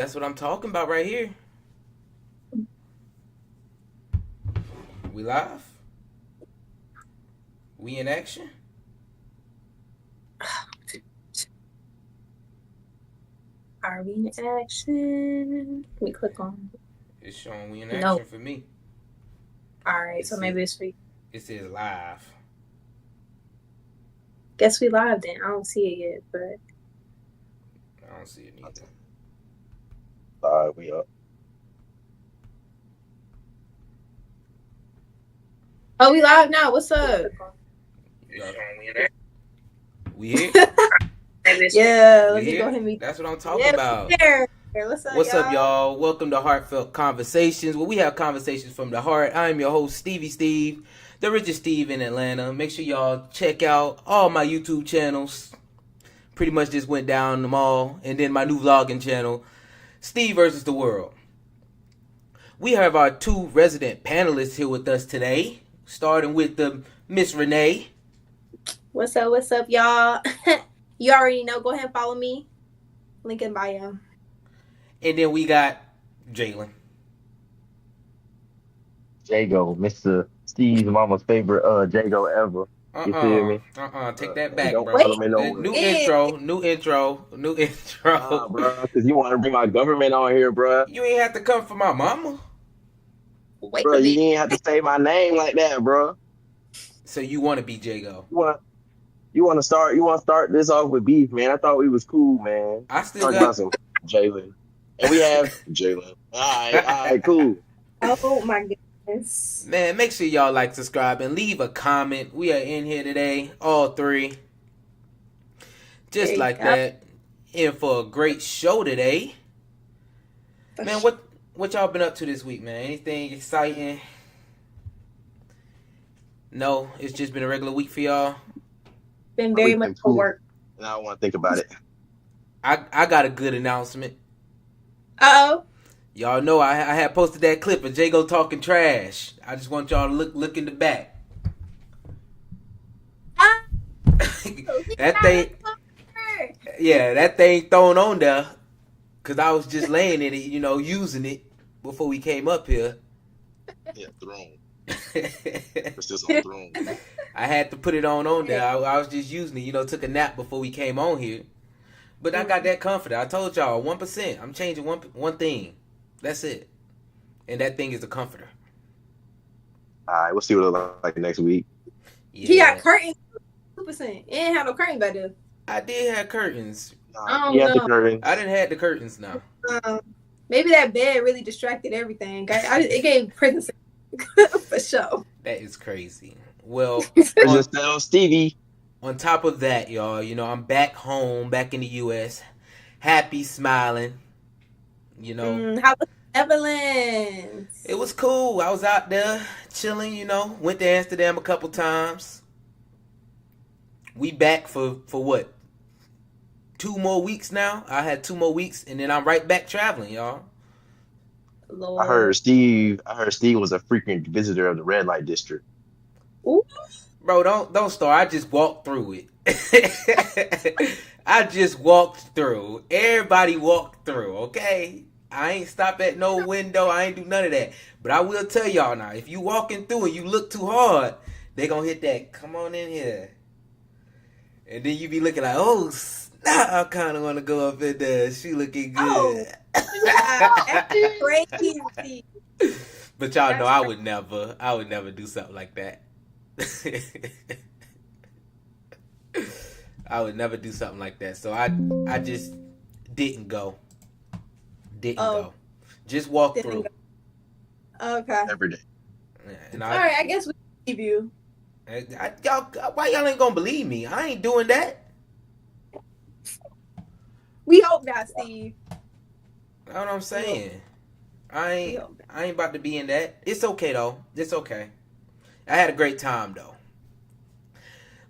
That's what I'm talking about right here. We live? We in action? Are we in action? Let me click on. It's showing we in action No. for me. All right, It so says, maybe it's free. it says live. Guess we live then. I don't see it yet, but I don't see it neither. We up. oh, we live now. What's up? We here? Yeah, We let me go here? ahead and meet. That's what I'm talking Yeah, about. we here. What's up, What's y'all? up, y'all? Welcome to Heartfelt Conversations, where we have conversations from the heart. I'm your host, Stevie, the richest Steve in Atlanta. Make sure y'all check out all my YouTube channels. Pretty much just went down them all. And then my new vlogging channel, Steve versus the World. We have our two resident panelists here with us today, starting with the Miss Renee. What's up, y'all? You already know. Go ahead and follow me. Link in bio. And then we got Jalen. Jago, Mr. Steve's mama's favorite Jago ever. You feel me? Take that back, Don't bro. follow me nowhere. New Wait. intro. Bro, because you want to bring my government on here, bro. You ain't have to come for my mama. Wait Bro, a you minute. ain't have to say my name like that, bro. So you want to be Jago. You want to start this off with beef, man. I thought we was cool, man. I still Talk about got. some Jalen. And we have Jalen. All right, cool. Oh my goodness. Man, make sure y'all like, subscribe, and leave a comment. We are in here today, all three. Just like that. In for a great show today. Man, what y'all been up to this week, man? Anything exciting? No, it's just been a regular week for y'all. Been very We've much been for cool. work. And I don't want to think about it. I got a good announcement. Uh-oh. Y'all know I had posted that clip of Jago talking trash. I just want y'all to look in the back. That thing, yeah, that thing thrown on there, cause I was just laying in it, using it before we came up here. Yeah, throne. It's just on throne. I had to put it on there. I was just using it, took a nap before we came on here. But I got that comforter. I told y'all 1%. I'm changing one thing. That's it. And that thing is a comforter. All right, we'll see what it looks like next week. Yeah. He got curtains. 2%. He didn't have no curtains back there. I did have curtains. I You don't have the know. curtains. I didn't have the curtains now. Maybe that bed really distracted everything. It gave prison for sure. That is crazy. Well, Prison cell, Stevie. on top of that, y'all, I'm back home, back in the U.S., happy, smiling. How was Evelyn? It was cool. I was out there chilling, went to Amsterdam a couple times. We back for what? 2 more weeks now. I had 2 more weeks, and then I'm right back traveling, y'all. Lord. I heard Steve was a frequent visitor of the red light district. Ooh. Bro, don't start. I just walked through it. I just walked through. Everybody walked through, okay? I ain't stop at no window. I ain't do none of that. But I will tell y'all now, if you walking through and you look too hard, they gonna hit that, come on in here. And then you be looking like, oh, snap, I kind of want to go up in there. She looking good. That's crazy. But y'all know I would never do something like that. I would never do something like that. So I just didn't go. Didn't go. Just walk through. Okay. Every day. And All right, I guess we believe you. Y'all, why y'all ain't gonna believe me? I ain't doing that. We hope not, Steve. That's what I'm saying. I ain't about to be in that. It's okay though. It's okay. I had a great time though.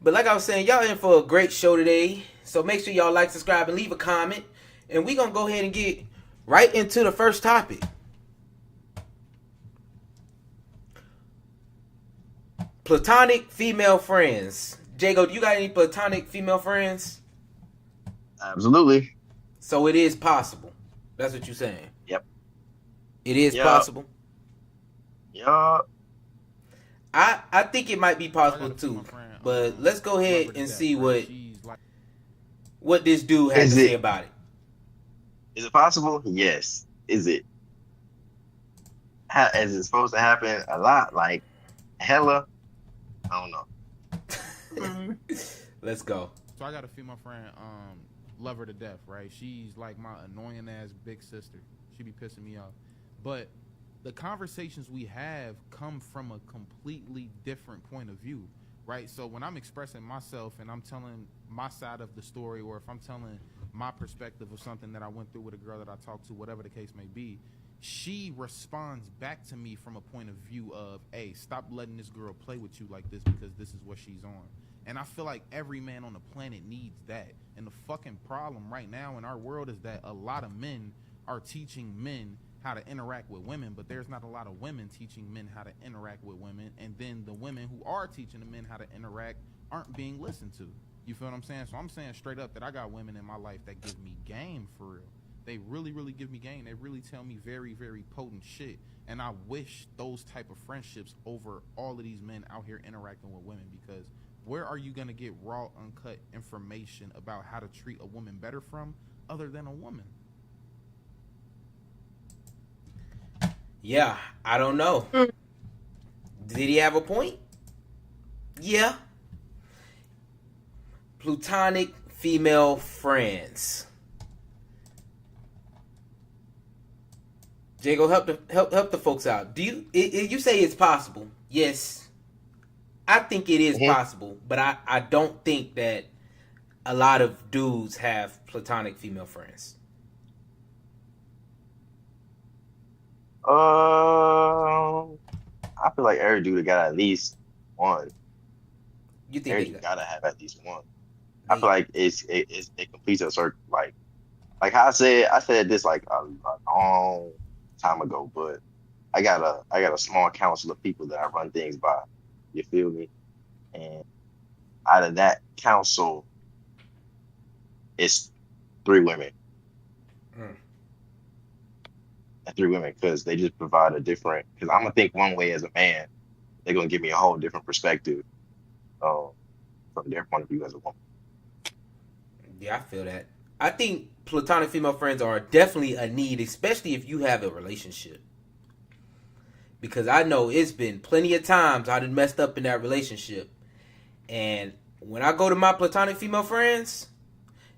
But like I was saying, y'all in for a great show today. So make sure y'all like, subscribe, and leave a comment. And we gonna go ahead and get right into the first topic. Platonic female friends. Jago, do you got any platonic female friends? Absolutely. So it is possible. That's what you're saying. Yep. It is possible. Yup. I think it might be possible too. But let's go ahead and see what this dude has to say about it. Is it possible? Yes. Is it? Is it supposed to happen a lot? Like hella? I don't know. Let's go. So I got a female friend, love her to death, right? She's like my annoying ass big sister. She be pissing me off. But the conversations we have come from a completely different point of view, right? So when I'm expressing myself and I'm telling my side of the story, or if I'm telling my perspective of something that I went through with a girl that I talked to, whatever the case may be, she responds back to me from a point of view of, hey, stop letting this girl play with you like this because this is what she's on. And I feel like every man on the planet needs that. And the fucking problem right now in our world is that a lot of men are teaching men how to interact with women, but there's not a lot of women teaching men how to interact with women. And then the women who are teaching the men how to interact aren't being listened to. You feel what I'm saying? So I'm saying straight up that I got women in my life that give me game for real. They really, really give me game. They really tell me very, very potent shit. And I wish those type of friendships over all of these men out here interacting with women, because where are you going to get raw, uncut information about how to treat a woman better from other than a woman? Yeah, I don't know. Did he have a point? Yeah. Plutonic female friends. Jago, help the folks out. Do you say it's possible? Yes. I think it is possible, but I don't think that a lot of dudes have platonic female friends. I feel like every dude got at least one. You think every dude gotta have at least one. I feel like it completes a certain like how I said this like a long time ago, but I got a small council of people that I run things by. You feel me? And out of that council, it's 3 women. And 3 women, because they just provide a different. Because I'm gonna think one way as a man, they're gonna give me a whole different perspective from their point of view as a woman. Yeah, I feel that. I think platonic female friends are definitely a need, especially if you have a relationship. Because I know it's been plenty of times I done messed up in that relationship. And when I go to my platonic female friends,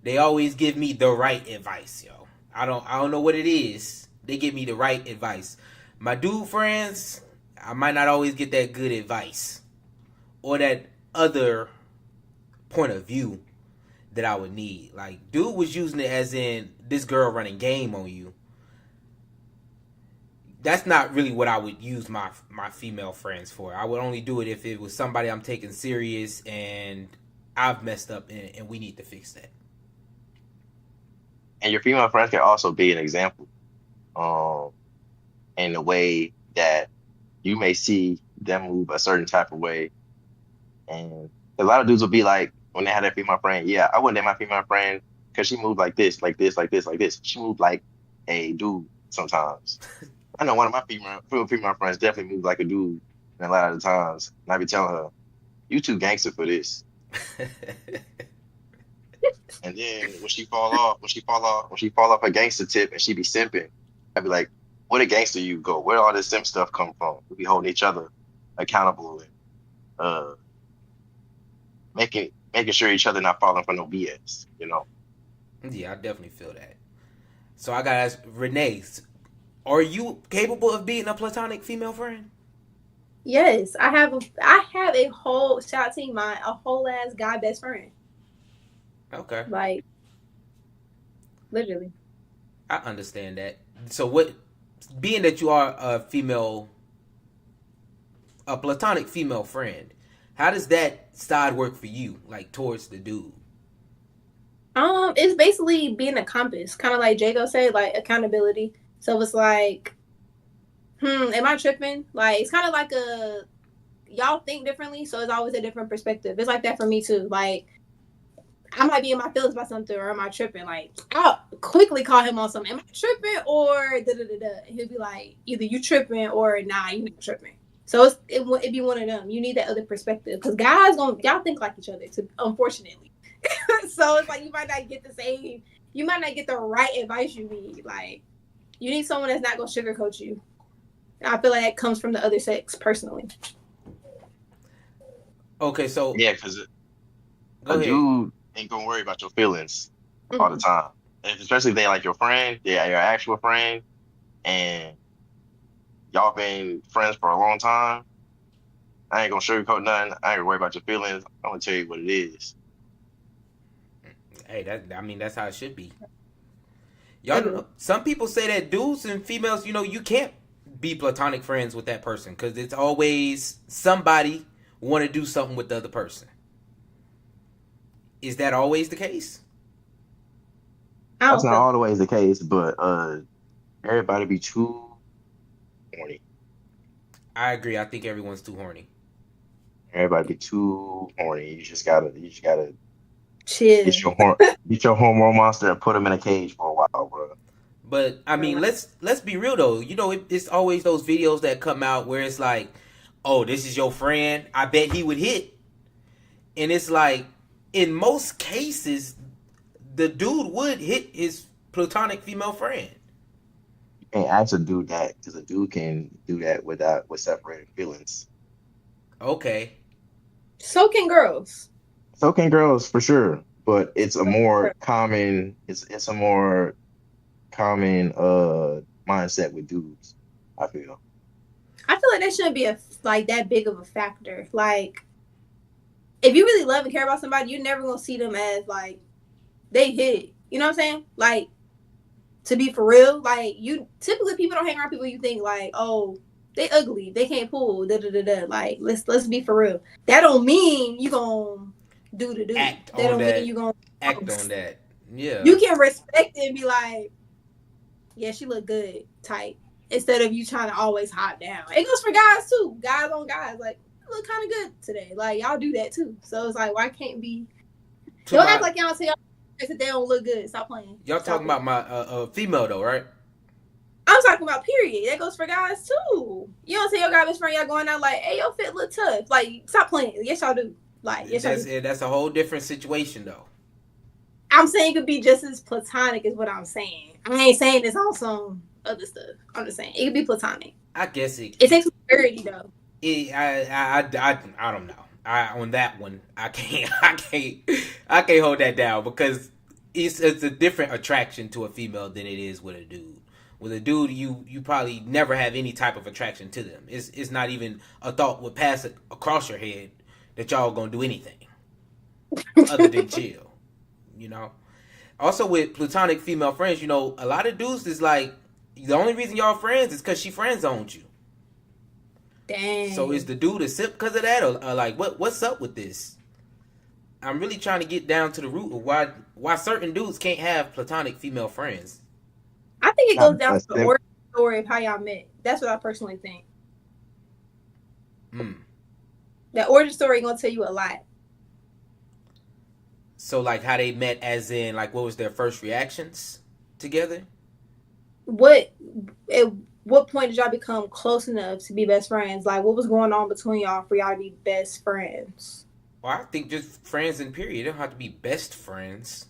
they always give me the right advice, yo. I don't know what it is. They give me the right advice. My dude friends, I might not always get that good advice. Or that other point of view that I would need. Like, dude was using it as in this girl running game on you. That's not really what I would use my female friends for. I would only do it if it was somebody I'm taking serious and I've messed up and we need to fix that. And your female friends can also be an example in the way that you may see them move a certain type of way. And a lot of dudes will be like, when they had their female friend, yeah, I wouldn't date my female friend because she moved like this, like this, like this, like this. She moved like a dude sometimes. I know one of my female friends definitely moved like a dude and a lot of the times. And I be telling her, you too gangster for this. And then when she fall off her gangster tip and she be simping, I'd be like, where the gangster you go? Where all this simp stuff come from? We be holding each other accountable and making sure each other not falling for no BS, you know? Yeah, I definitely feel that. So I gotta ask Renee, are you capable of being a platonic female friend? Yes, I have a whole a whole ass guy best friend. Okay. Like, literally. I understand that. So what, being that you are a platonic female friend, how does that side work for you, like towards the dude? It's basically being a compass, kind of like Jago said, like accountability. So it's like, am I tripping? Like, it's kind of like y'all think differently, so it's always a different perspective. It's like that for me too. Like, I might be in my feelings about something, or am I tripping? Like, I'll quickly call him on something. Am I tripping or da da da da? And he'll be like, either you tripping or nah, you not tripping. So it'd be one of them. You need that other perspective because guys y'all think like each other. Unfortunately, so it's like you might not get the right advice you need. Like, you need someone that's not gonna sugarcoat you. And I feel like that comes from the other sex, personally. Okay, so Yeah, because go a ahead. dude ain't gonna worry about your feelings all the time. And especially if they like your friend, yeah, your actual friend, and y'all been friends for a long time. I ain't gonna sugarcoat nothing. I ain't gonna worry about your feelings. I'm gonna tell you what it is. Hey, that's how it should be. Y'all know, some people say that dudes and females, you can't be platonic friends with that person because it's always somebody want to do something with the other person. Is that always the case? That's not always the case, but everybody be too horny. I agree. I think everyone's too horny. Everybody be too horny. You just gotta chill. Get your hormone monster and put him in a cage for a while, bro. But I mean, let's be real though. It's always those videos that come out where it's like, "Oh, this is your friend. I bet he would hit," and it's like, in most cases, the dude would hit his platonic female friend. You can't ask a dude that because a dude can do that with separated feelings. Okay. So can girls. So can girls for sure, but it's a more common. It's a more common mindset with dudes. I feel like that shouldn't be that big of a factor. Like, if you really love and care about somebody, you're never gonna see them as like they hit. You know what I'm saying? Like, to be for real, like, you typically people don't hang around people you think like, oh, they ugly, they can't pull, da da da da. Like, let's be for real. That don't mean you gonna do the do. Act That don't on that. mean you gonna act on that. Yeah. You can respect it and be like, yeah, she look good, tight. Instead of you trying to always hop down. It goes for guys too. Guys on guys, like, you look kind of good today. Like, y'all do that too. So it's like, why can't be? Don't act like y'all tell y'all that they don't look good. Stop playing. Y'all talking about my female though, right? I'm talking about period. That goes for guys too. You don't tell your guy best friend y'all going out like, hey, your fit look tough. Like, stop playing. Yes, y'all do. Like, yes, y'all do. That's a whole different situation though. I'm saying it could be just as platonic as what I'm saying. I ain't saying it's on some other stuff. I'm just saying it could be platonic. I guess it takes maturity though. I don't know. On that one, I can't hold that down because it's a different attraction to a female than it is with a dude. With a dude, you probably never have any type of attraction to them. It's not even a thought would pass across your head that y'all gonna do anything other than chill. Also with platonic female friends, a lot of dudes is like, the only reason y'all friends is because she friend zoned you. Dang. So is the dude a simp because of that, or like what's up with this? I'm really trying to get down to the root of why certain dudes can't have platonic female friends. I think it goes down to the origin story of how y'all met. That's what I personally think. That origin story gonna tell you a lot. So, like, how they met, as in, like, what was their first reactions together? At what point did y'all become close enough to be best friends? Like, what was going on between y'all for y'all to be best friends? Well, I think just friends in period. They don't have to be best friends.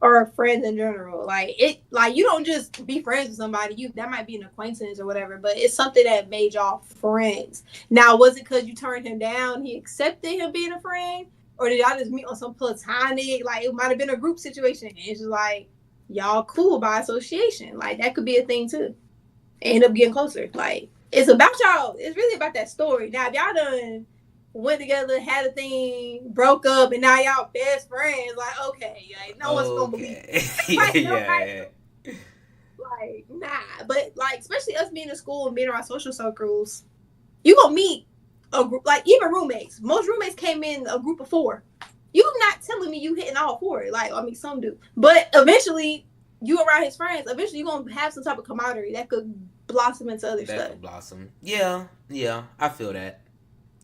Or friends in general. Like, you don't just be friends with somebody. That might be an acquaintance or whatever, but it's something that made y'all friends. Now, was it because you turned him down, he accepted him being a friend? Or did y'all just meet on some platonic, like, it might have been a group situation. It's just like, y'all cool by association. Like, that could be a thing too. End up getting closer. Like, it's about y'all. It's really about that story. Now, if y'all done went together, had a thing, broke up, and now y'all best friends, like, okay, like, no one's gonna believe. Like, yeah. Like, nah. But, like, especially us being in school and being around social circles, you gonna meet a group, like, even roommates. Most roommates came in a group of 4. You not telling me you hitting all 4. Like, I mean, some do. But eventually, you around his friends, eventually you're going to have some type of camaraderie that could blossom into other stuff. That could blossom. Yeah. I feel that.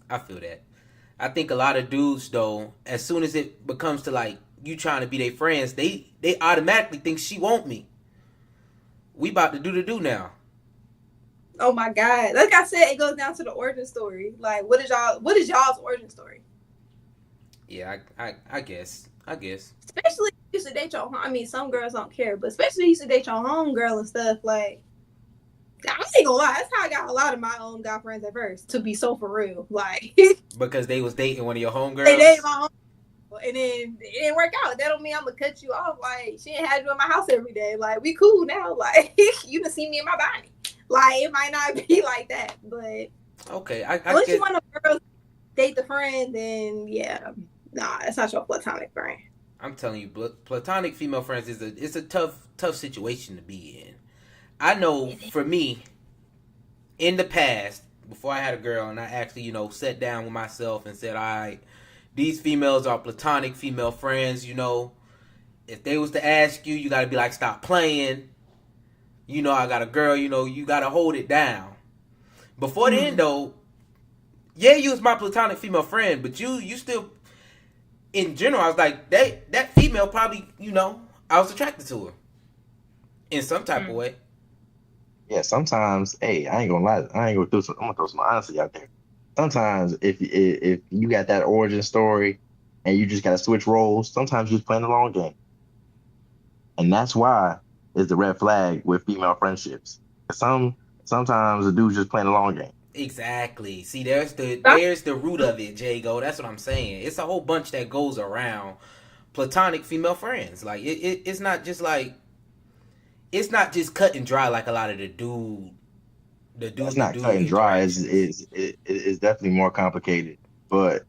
I think a lot of dudes, though, as soon as it becomes to, like, you trying to be their friends, they automatically think she want me. We about to do the do now. Oh my God. Like I said, it goes down to the origin story. Like, what is y'all's origin story? Yeah, I guess. Especially if you used to date your I mean, some girls don't care, but especially if you used to date your homegirl and stuff, like, I ain't gonna lie, that's how I got a lot of my own guy friends at first, to be so for real. Like, Because they was dating one of your homegirls. they dated my own, and then it didn't work out. That don't mean I'm gonna cut you off. Like, she ain't had you in my house every day. Like, we cool now. Like, you done see me in my body. Like, it might not be like that, but okay, unless you want a girl date the friend, then yeah, nah, it's not your platonic friend. I'm telling you, platonic female friends is a tough situation to be in. I know for me, in the past, before I had a girl, and I actually, sat down with myself and said, all right, these females are platonic female friends, If they was to ask you, you got to be like, stop playing. I got a girl, you got to hold it down. Before then, though, yeah, you was my platonic female friend, but you still, in general, I was like, that female probably, I was attracted to her in some type of way. Yeah, sometimes, hey, I ain't gonna lie, I'm gonna throw some honesty out there. Sometimes, if you got that origin story, and you just gotta switch roles, sometimes you're just playing the long game, and that's why it's the red flag with female friendships. Sometimes the dude's just playing the long game. Exactly. See, there's the root of it, Jago. That's what I'm saying. It's a whole bunch that goes around platonic female friends. Like it's not just like. It's not just cut and dry like a lot of the dude. It's not cut and dry. It's definitely more complicated, but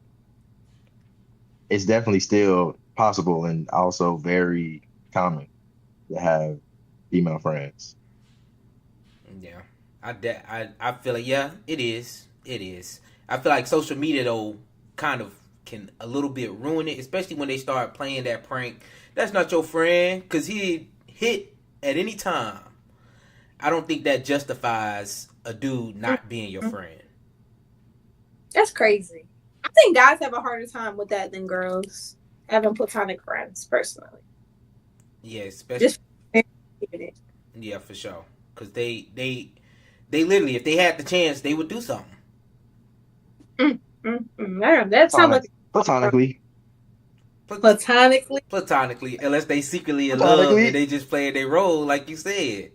it's definitely still possible and also very common to have female friends. Yeah, I feel like it is. I feel like social media though kind of can a little bit ruin it, especially when they start playing that prank. That's not your friend because he hit at any time. I don't think that justifies a dude not being your friend. That's crazy. I think guys have a harder time with that than girls having platonic friends, personally. Yeah, especially. Yeah, for sure. Because they literally, if they had the chance, they would do something. That sounds like platonically. Platonically, unless they secretly in love and they just playing their role, like you said.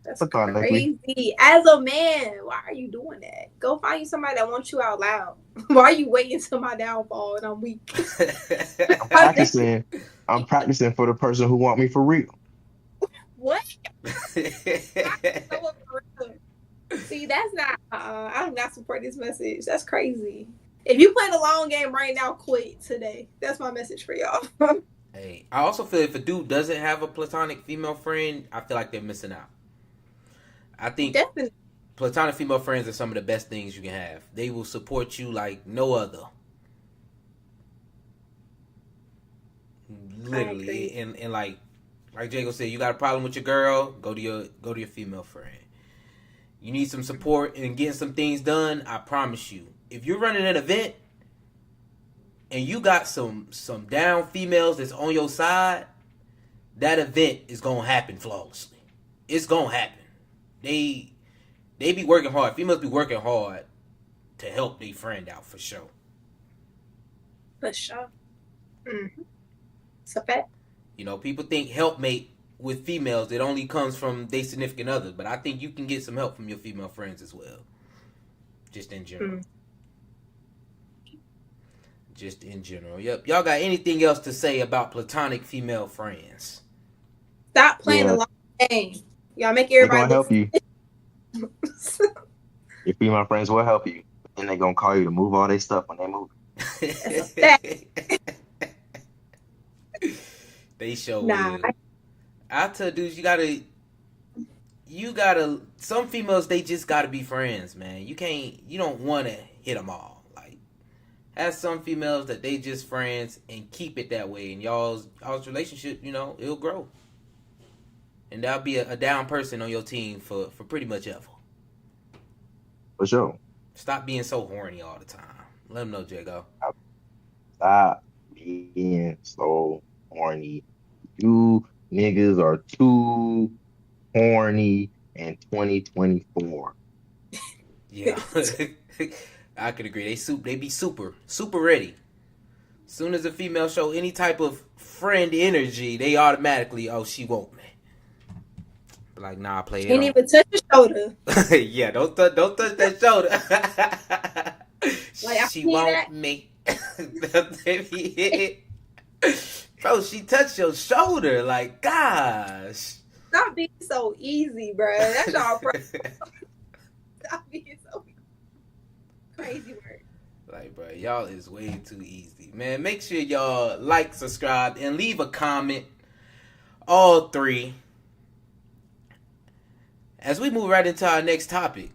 That's crazy. As a man, why are you doing that? Go find you somebody that wants you out loud. Why are you waiting till my downfall and I'm weak? I'm practicing for the person who want me for real. What? See, that's not. I do not support this message. That's crazy. If you play the long game right now, quit today. That's my message for y'all. Hey, I also feel if a dude doesn't have a platonic female friend, I feel like they're missing out. I think definitely. Platonic female friends are some of the best things you can have. They will support you like no other. Literally, and like Jago said, you got a problem with your girl, go to your female friend. You need some support and getting some things done, I promise you. If you're running an event and you got some down females that's on your side, that event is gonna happen flawlessly. It's gonna happen. They be working hard. Females be working hard to help their friend out for sure. For sure. Mm-hmm. It's a fact. People think helpmate with females, it only comes from their significant others, but I think you can get some help from your female friends as well. Just in general. Just in general. Yep. Y'all got anything else to say about platonic female friends? Stop playing the long game. Y'all make everybody help you. Your female friends will help you. Then they're gonna call you to move all their stuff when they move. They show will. I tell dudes, you gotta. Some females, they just gotta be friends, man. You don't want to hit them all. Like, have some females that they just friends and keep it that way, and y'all's relationship, it'll grow. And that'll be a down person on your team for pretty much ever. For sure. Stop being so horny all the time. Let them know, Jago. Stop being so horny. You niggas are too horny in 2024. Yeah. I could agree. They be super ready. Soon as a female show any type of friend energy, they automatically, oh, she want me. Like, nah, play it. Can't even touch your shoulder. Yeah, don't touch that shoulder. Like, I she see want that. me. Bro, she touched your shoulder. Like, gosh. Stop being so easy, bro. That's y'all problem. Stop being so crazy work. Like, bro, y'all is way too easy. Man, make sure y'all like, subscribe, and leave a comment. All three. As we move right into our next topic.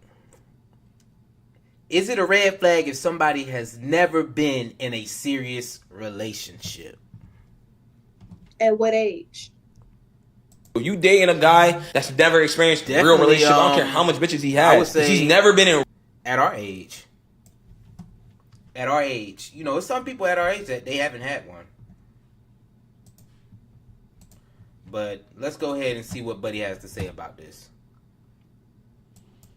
Is it a red flag if somebody has never been in a serious relationship? At what age? If you dating a guy that's never experienced a real relationship, I don't care how much bitches he has. I would say He's never been in. At our age. You know, some people at our age that they haven't had one. But let's go ahead and see what Buddy has to say about this.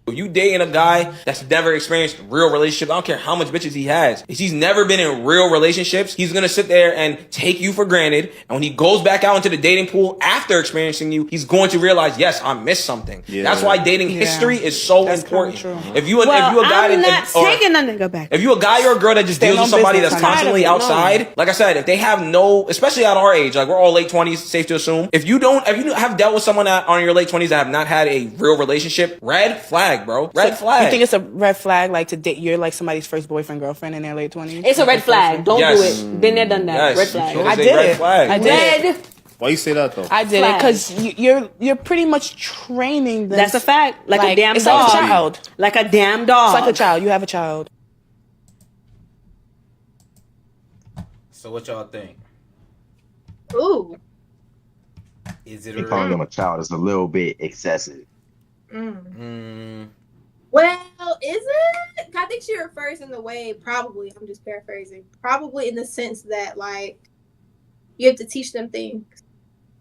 If you dating a guy that's never experienced a real relationship, I don't care how much bitches he has. If he's never been in real relationships, he's gonna sit there and take you for granted. And when he goes back out into the dating pool after experiencing you, he's going to realize, yes, I missed something. Yeah. That's why dating history is so That's important. kinda true. If you a guy I'm not that, or taking that nigga back. if you a guy or a girl that just deals no with somebody business. that's I'm tired of constantly it, no. outside, like I said, if they have no, especially at our age, like we're all late 20s, safe to assume. If you have dealt with someone that on your late 20s that have not had a real relationship, red flag, bro. Red flag. You think it's a red flag, like to date? You're like somebody's first boyfriend, girlfriend in their late 20s. It's a red flag. Don't Yes. do it. Been there, done that. Yes. Red flag. It's I a did red it. flag. I did it. Red. Why you say that though? I did it because you're pretty much training them. That's a fact. Like a damn it's dog. like a child. Like a damn dog. It's like a child. You have a child. So what y'all think? Ooh. Is it Me calling a them a child is a little bit excessive. Well, is it? I think she refers in the way, probably, I'm just paraphrasing, probably in the sense that, like, you have to teach them things.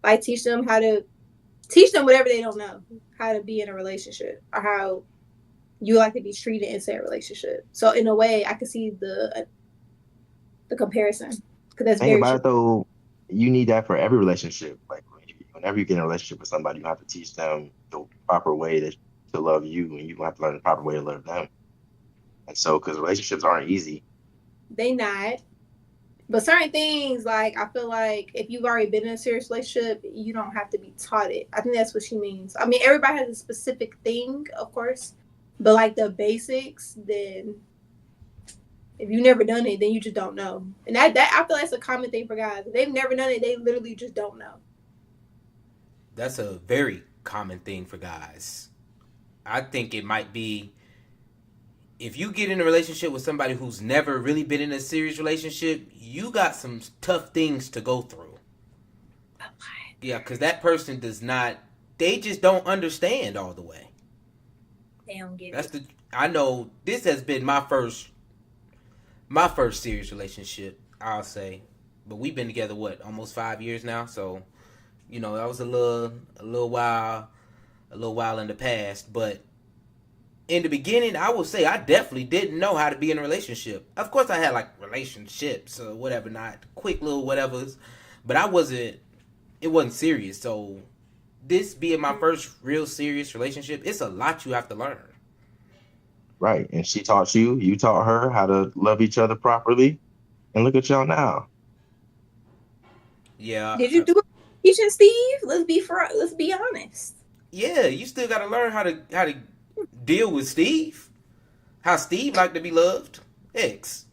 Like, teach them whatever they don't know, how to be in a relationship, or how you like to be treated in said relationship. So, in a way, I can see the comparison. Because that's Think very about true. it though, you need that for every relationship. Like whenever you get in a relationship with somebody, you have to teach them the proper way to love you, and you have to learn the proper way to love them. And so, because relationships aren't easy. They not. But certain things, like, I feel like if you've already been in a serious relationship, you don't have to be taught it. I think that's what she means. I mean, everybody has a specific thing, of course. But, like, the basics, then if you've never done it, then you just don't know. And that I feel that's a common thing for guys. If they've never done it, they literally just don't know. That's a very common thing for guys. I think it might be if you get in a relationship with somebody who's never really been in a serious relationship, you got some tough things to go through. Yeah, because that person they just don't understand all the way. They don't get it. I know this has been my first serious relationship, I'll say. But we've been together, almost 5 years now, so you know, that was a little while in the past, but in the beginning, I would say I definitely didn't know how to be in a relationship. Of course, I had like relationships or whatever, not quick little whatevers, but it wasn't serious. So this being my first real serious relationship, it's a lot you have to learn. Right. And she taught you taught her how to love each other properly. And look at y'all now. Yeah. Did you do it teaching Steve? Let's be honest. Yeah, you still got to learn how to deal with Steve. How Steve like to be loved. It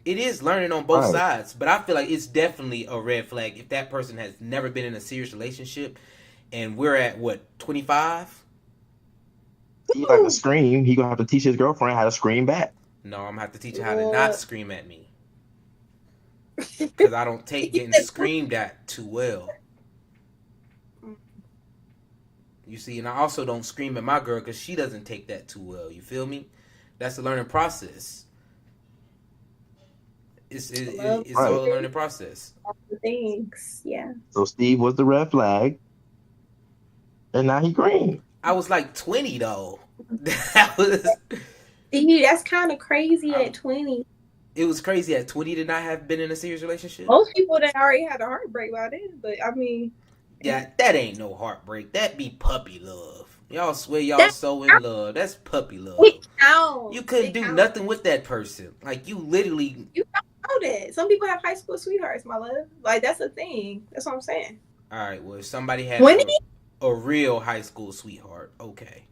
is learning on both sides, but I feel like it's definitely a red flag if that person has never been in a serious relationship, and we're at 25. He like to scream. He gonna have to teach his girlfriend how to scream back. No, I'm gonna have to teach her how to not scream at me, because I don't take getting screamed at too well. You see, and I also don't scream at my girl because she doesn't take that too well. You feel me? That's a learning process. Love it's all a learning process. the things. Yeah. So Steve was the red flag, and now he green. I was like 20 though. That was See, that's kind of crazy at 20. it was crazy at 20 to not have been in a serious relationship. Most people that already had a heartbreak by then, but I mean, Yeah, that ain't no heartbreak. That be puppy love. Y'all swear y'all That so in love. That's puppy love. it counts. You couldn't It do counts. nothing with that person. Like you literally. You don't know that. Some people have high school sweethearts, my love. Like that's a thing. That's what I'm saying. All right, well, if somebody had 20? a real high school sweetheart, okay.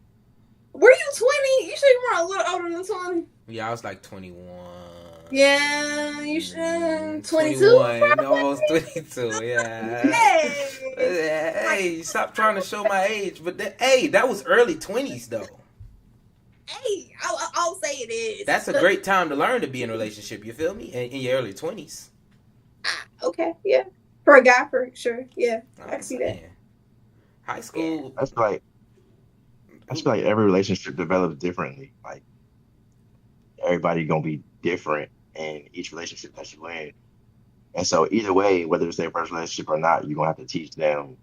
Were you 20? You should you were a little older than 20. Yeah, I was like 21. Yeah, you should. 22? 21, almost 22. Yeah. Hey. Hey, stop trying to show my age. But that was early 20s though. Hey, I'll say it is. That's a great time to learn to be in a relationship. You feel me? In your early 20s. Okay, yeah. For a guy, for sure. Yeah, I can see that. High school. I feel like every relationship develops differently. Like everybody gonna be different in each relationship that you in, and so either way, whether it's their first relationship or not, you're gonna have to teach them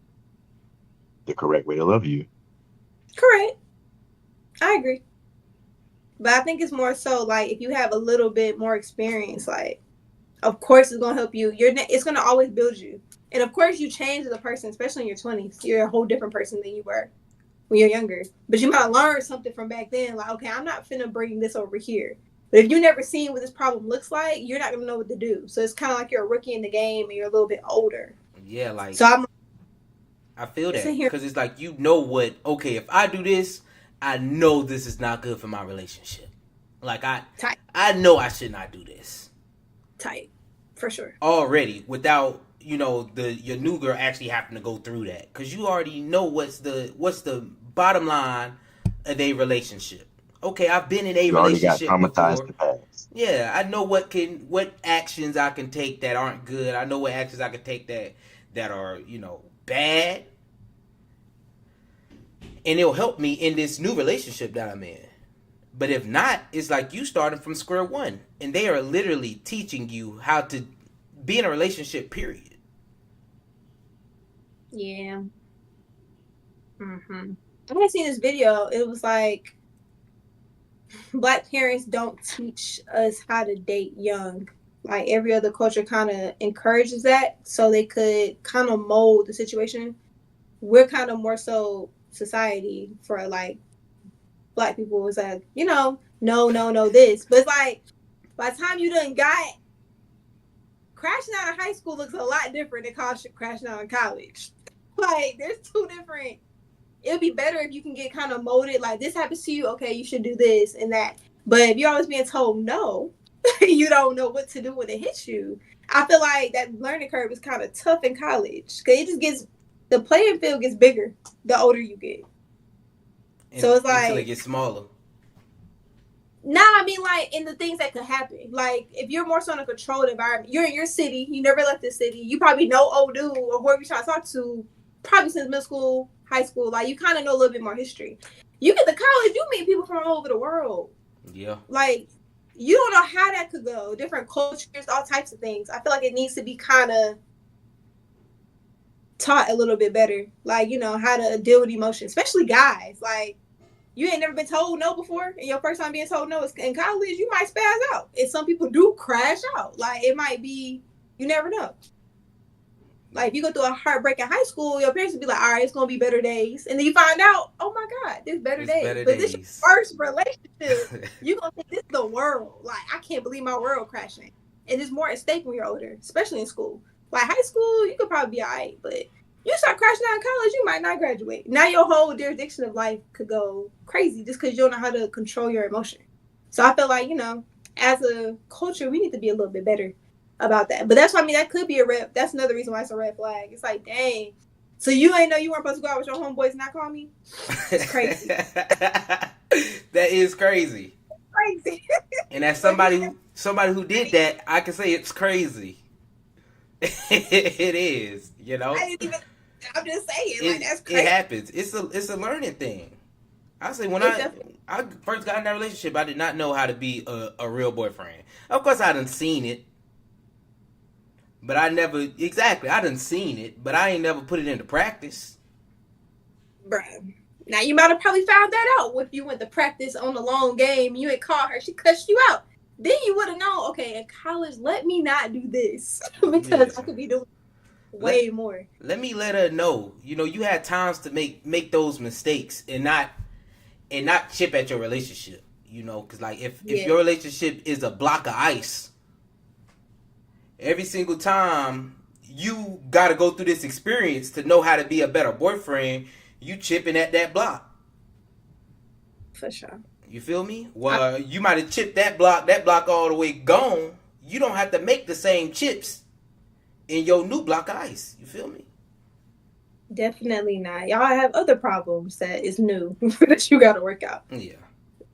the correct way to love you. Correct. I agree. But I think it's more so like if you have a little bit more experience, like of course it's gonna help you. It's gonna always build you. And of course you change as a person, especially in your 20s. You're a whole different person than you were when you're younger. But you might learn something from back then, like, okay, I'm not finna bring this over here. But if you never seen what this problem looks like, you're not gonna know what to do. So it's kind of like you're a rookie in the game and you're a little bit older. Yeah, like so I feel that because it's like you know what. Okay, if I do this, I know this is not good for my relationship. Like I know I should not do this. Tight, for sure. Already, without your new girl actually having to go through that, because you already know what's the bottom line of a relationship. Okay, I've been in a relationship before. Yeah, I know what actions I can take that aren't good. I know what actions I can take that are bad, and it'll help me in this new relationship that I'm in. But if not, it's like you starting from square one, and they are literally teaching you how to be in a relationship. Period. Yeah. I had seen this video. It was like Black parents don't teach us how to date young. Like every other culture kind of encourages that so they could kind of mold the situation. We're kind of more so society for like Black people is like, no, this. But it's like by the time you done got crashing out of high school looks a lot different than crashing out in college. Like there's two different. It would be better if you can get kind of molded. Like this happens to you, okay, you should do this and that. But if you're always being told no, you don't know what to do when it hits you. I feel like that learning curve is kind of tough in college because it just gets the playing field gets bigger the older you get. So it's like until it gets smaller. Nah, I mean like in the things that could happen. Like if you're more so in a controlled environment, you're in your city, you never left the city, you probably know old dude or whoever you're trying to talk to probably since middle school, high school. Like you kind of know a little bit more history. You get to college, you meet people from all over the world. Yeah. Like you don't know how that could go. Different cultures, all types of things. I feel like it needs to be kind of taught a little bit better. Like, how to deal with emotions, especially guys. Like, you ain't never been told no before, and your first time being told no is in college, you might spaz out. And some people do crash out. Like, it might be, you never know. Like, if you go through a heartbreak in high school, your parents would be like, all right, it's going to be better days. And then you find out, oh my God, there's better days. But this is your first relationship. You're going to think this is the world. Like, I can't believe my world crashing. And there's more at stake when you're older, especially in school. Like, high school, you could probably be all right. But you start crashing out in college, you might not graduate. Now your whole jurisdiction of life could go crazy just because you don't know how to control your emotion. So I feel like, as a culture, we need to be a little bit better about that. But that's what I mean. That could be that's another reason why it's a red flag. It's like, dang. So you ain't know you weren't supposed to go out with your homeboys and not call me? It's crazy. That is crazy. It's crazy. And as somebody who did that, I can say it's crazy. It is, I'm just saying, that's crazy. It happens. It's a learning thing. I say when I first got in that relationship, I did not know how to be a real boyfriend. Of course, I done seen it. But I never exactly. I done seen it, but I ain't never put it into practice. Bruh. Now you might have probably found that out if you went to practice on the long game. You ain't called her. She cussed you out. Then you would have known. Okay, in college, let me not do this because I could be doing way more. Let me let her know. You know, you had times to make those mistakes and not chip at your relationship. You know, because like if your relationship is a block of ice, every single time you got to go through this experience to know how to be a better boyfriend, you chipping at that block. For sure. You feel me? Well, you might have chipped that block all the way gone. You don't have to make the same chips in your new block of ice. You feel me? Definitely not. Y'all have other problems that is new that you got to work out. Yeah.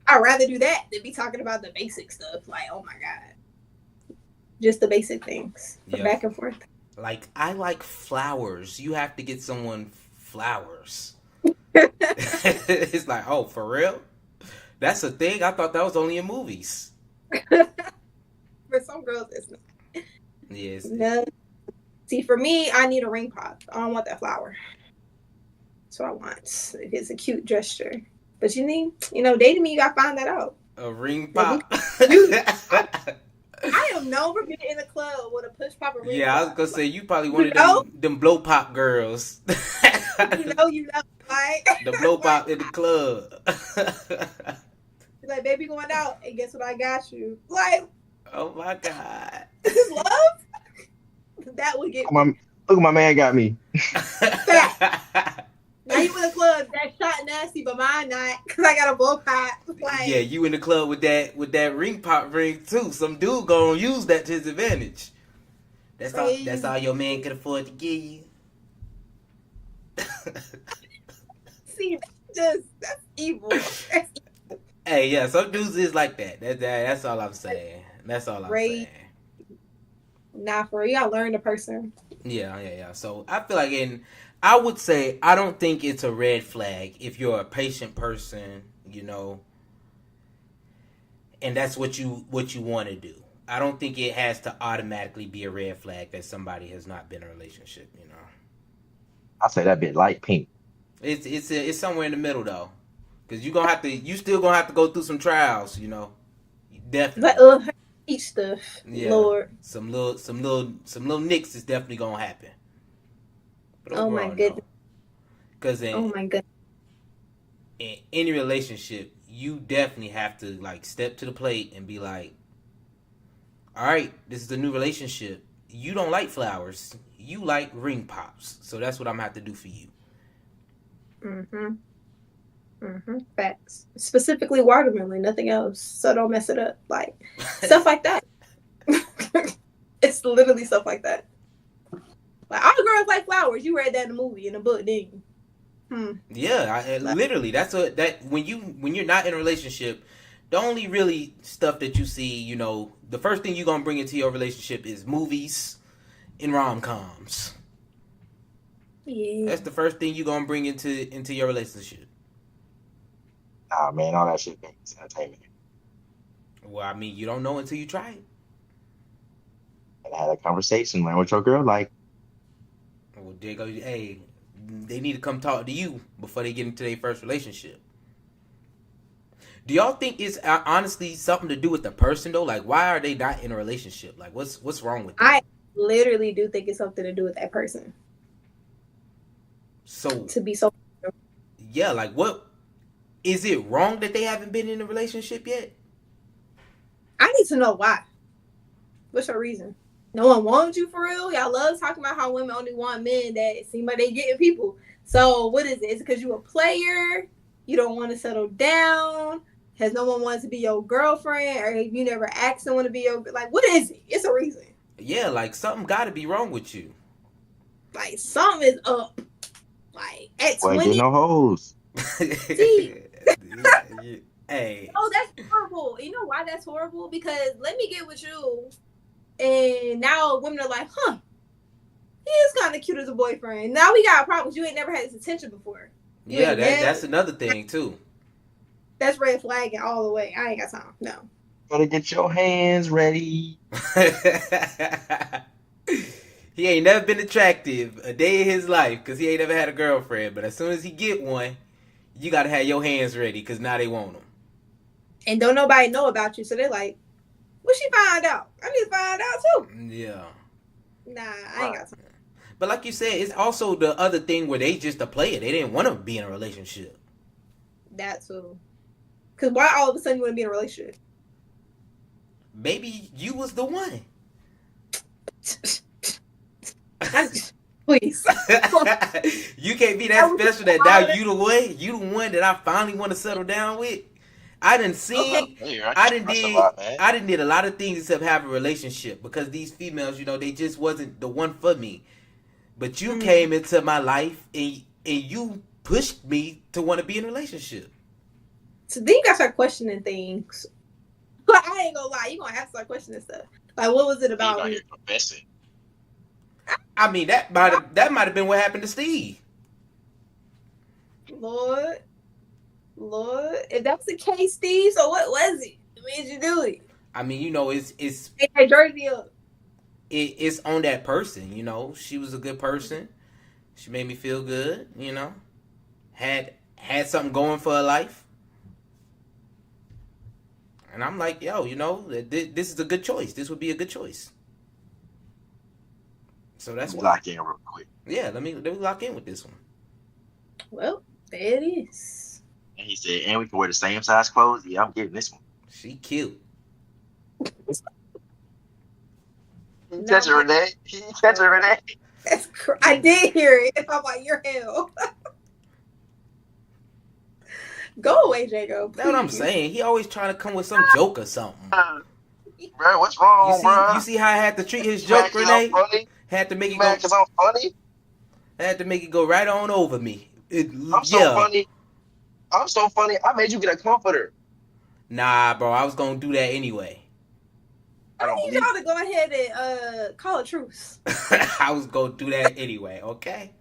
I'd rather do that than be talking about the basic stuff. Like, oh my God. Just the basic things. Back and forth. Like, I like flowers. You have to get someone flowers. It's like, oh, for real? That's a thing? I thought that was only in movies. For some girls, it's not. Yes. No. See, for me, I need a ring pop. I don't want that flower. That's what I want. It's a cute gesture. But dating me, you gotta find that out. A ring pop. I am known for being in the club with a push pop and ring Yeah, pop. I was gonna say you probably one of them blow pop girls. you know, like the blow pop in the club. Like, baby, going out, and guess what? I got you. Like, oh my God, this is love. That would get. Look, my man got me. Now you in the club, that shot nasty, but mine not, because I got a blow pop. Like, yeah, you in the club with that ring pop ring too. Some dude gonna use that to his advantage. That's all your man can afford to give you. See, that's evil. That's evil. Hey, yeah, some dudes is like that. That's all I'm saying. That's all I'm saying. Nah, for real, you gotta learn the person. Yeah. So I feel like I would say I don't think it's a red flag if you're a patient person, and that's what you want to do. I don't think it has to automatically be a red flag that somebody has not been in a relationship. I say that bit light pink. It's somewhere in the middle though, because you still gonna have to go through some trials. Definitely. But each stuff, yeah. Lord. Some little nicks is definitely gonna happen. But oh my goodness. Because oh my goodness. In any relationship, you definitely have to step to the plate and be like, all right, this is a new relationship. You don't like flowers. You like ring pops. So that's what I'm gonna have to do for you. Facts. Specifically watermelon, nothing else. So don't mess it up. Like stuff like that. It's literally stuff like that. Like all the girls like flowers. You read that in the movie, in the book, didn't you? Yeah, literally. That's when you're not in a relationship, the only really stuff that you see, the first thing you're gonna bring into your relationship is movies and rom-coms. Yeah. That's the first thing you're gonna bring into your relationship. Nah, man, all that shit is entertainment. Well, I mean, you don't know until you try it. And I had a conversation, learn what your girl like. Well, there go. Hey, they need to come talk to you before they get into their first relationship. Do y'all think it's honestly something to do with the person though? Like, why are they not in a relationship? Like, what's wrong with them? I literally do think it's something to do with that person. So to be so. Yeah, like what? Is it wrong that they haven't been in a relationship yet? I need to know why. What's your reason? No one wants you for real? Y'all love talking about how women only want men that seem like they getting people. So what is it? Is it because you a player? You don't want to settle down? Has no one wanted to be your girlfriend? Or have you never asked someone to be your... Like, what is it? It's a reason. Yeah, like something got to be wrong with you. Like, something is up. Like, at 20... Get no hoes. See? Hey. Oh, that's horrible. You know why that's horrible? Because let me get with you, and now women are like, huh, he is kind of cute as a boyfriend. Now we got a problem because you ain't never had his attention before. Yeah, that's another thing too. That's red flagging all the way. I ain't got time. No. Gotta get your hands ready. He ain't never been attractive a day in his life because he ain't never had a girlfriend. But as soon as he get one, you gotta have your hands ready because now they want him. And don't nobody know about you, so they're like, "What she find out? I need to find out too." Yeah. Nah, I ain't got time. But like you said, it's also the other thing where they just a player. They didn't want to be in a relationship. That too. Cause why all of a sudden you want to be in a relationship? Maybe you was the one. Please. You can't be that special that now you the one. You the one that I finally want to settle down with. I didn't see. I didn't did a lot of things except have a relationship because these females, they just wasn't the one for me. But you came into my life and you pushed me to want to be in a relationship. So then you gotta start questioning things. But I ain't gonna lie, you gonna have to start questioning stuff. Like, what was it about me? I mean, that might have been what happened to Steve. Lord, if that was the case, Steve, so what was it? What made you do it? I mean, it's Take that jersey up. It's on that person. She was a good person. She made me feel good. Had something going for her life. And I'm like, yo, this is a good choice. This would be a good choice. So that's why. Lock in real quick. Yeah, let me lock in with this one. Well, there it is. And he said, and we can wear the same size clothes. Yeah, I'm getting this one. She cute. Catch her, Renee. Catch her, Renee. I did hear it. I'm like, you're hell. Go away, Jacob. That's what I'm saying. He always trying to come with some joke or something. Bro, what's wrong, bro? You see how I had to treat his joke, Renee? Had to make it go. Because I'm funny. I had to make it go right on over me. I'm so funny. I'm so funny. I made you get a comforter. Nah, bro. I was gonna do that anyway. I need y'all to go ahead and call a truce. I was gonna do that anyway. Okay.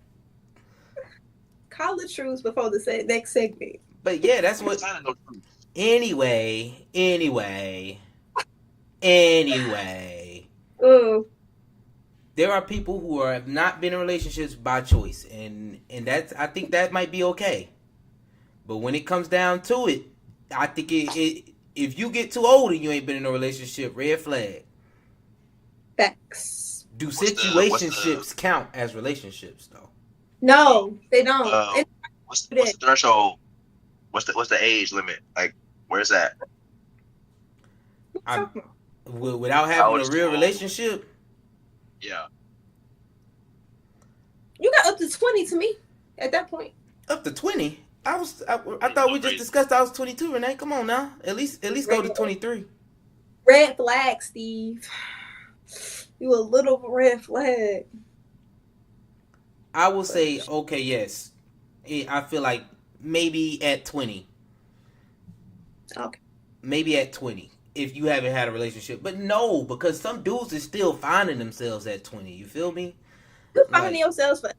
Call a truce before the next segment. But yeah, that's what. Anyway. There are people who have not been in relationships by choice, and I think that might be okay. But when it comes down to it, I think if you get too old and you ain't been in a relationship, red flag. Facts. Do situationships count as relationships though? No, they don't. What's the threshold? What's the age limit? Like, where's that? Without having a real relationship? Yeah. You got up to 20 to me at that point. Up to 20? I thought we just discussed I was 22, Renee. Come on now. At least go to 23. Red flag, Steve. You a little red flag. I will say, okay, yes. I feel like maybe at 20. Okay. Maybe at 20. If you haven't had a relationship. But no, because some dudes is still finding themselves at 20. You feel me? You're finding yourselves for.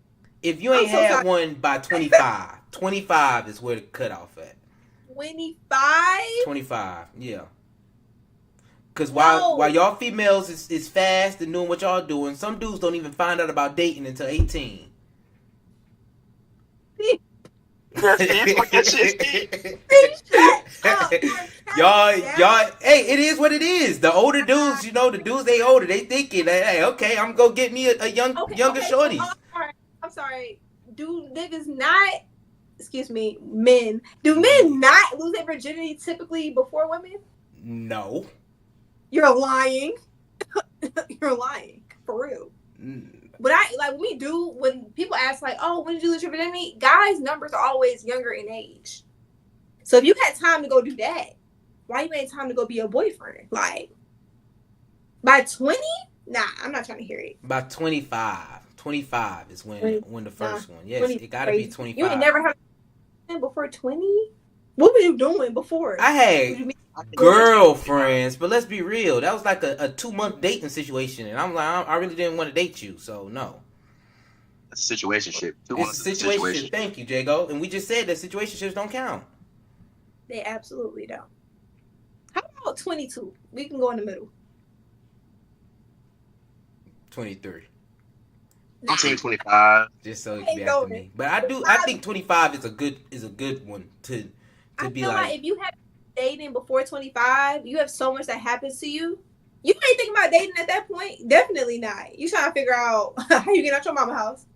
If you ain't had one by 25, 25 is where the cutoff at. 25? 25, yeah. Because while y'all females is fast and doing what y'all doing, some dudes don't even find out about dating until 18. Y'all, hey, it is what it is. The older dudes, the dudes they older, they thinking, hey, okay, I'm gonna get me a younger shorty. I'm sorry. Do niggas not? Excuse me, men. Do men not lose their virginity typically before women? No. You're lying. You're lying for real. But when people ask like, oh, when did you lose your virginity? Guys' numbers are always younger in age. So if you had time to go do that, why you ain't time to go be a boyfriend? Like, by 20? Nah, I'm not trying to hear it. By 25. 25 is when the first one. Yes, it gotta be 25. You ain't never had before 20? What were you doing before? I had girlfriends, but let's be real. That was like a 2-month dating situation, and I'm like, I really didn't want to date you, so no. It's a situationship. It's a situationship. Thank you, Jago. And we just said that situationships don't count. They absolutely don't. How about 22? We can go in the middle. 23. I'm saying 25. Just so it can Ain't be after going. me. But I think 25 is a good one to I be feel like if you have dating before 25, you have so much that happens to you. You ain't thinking about dating at that point. Definitely not. You trying to figure out how you get out your mama house,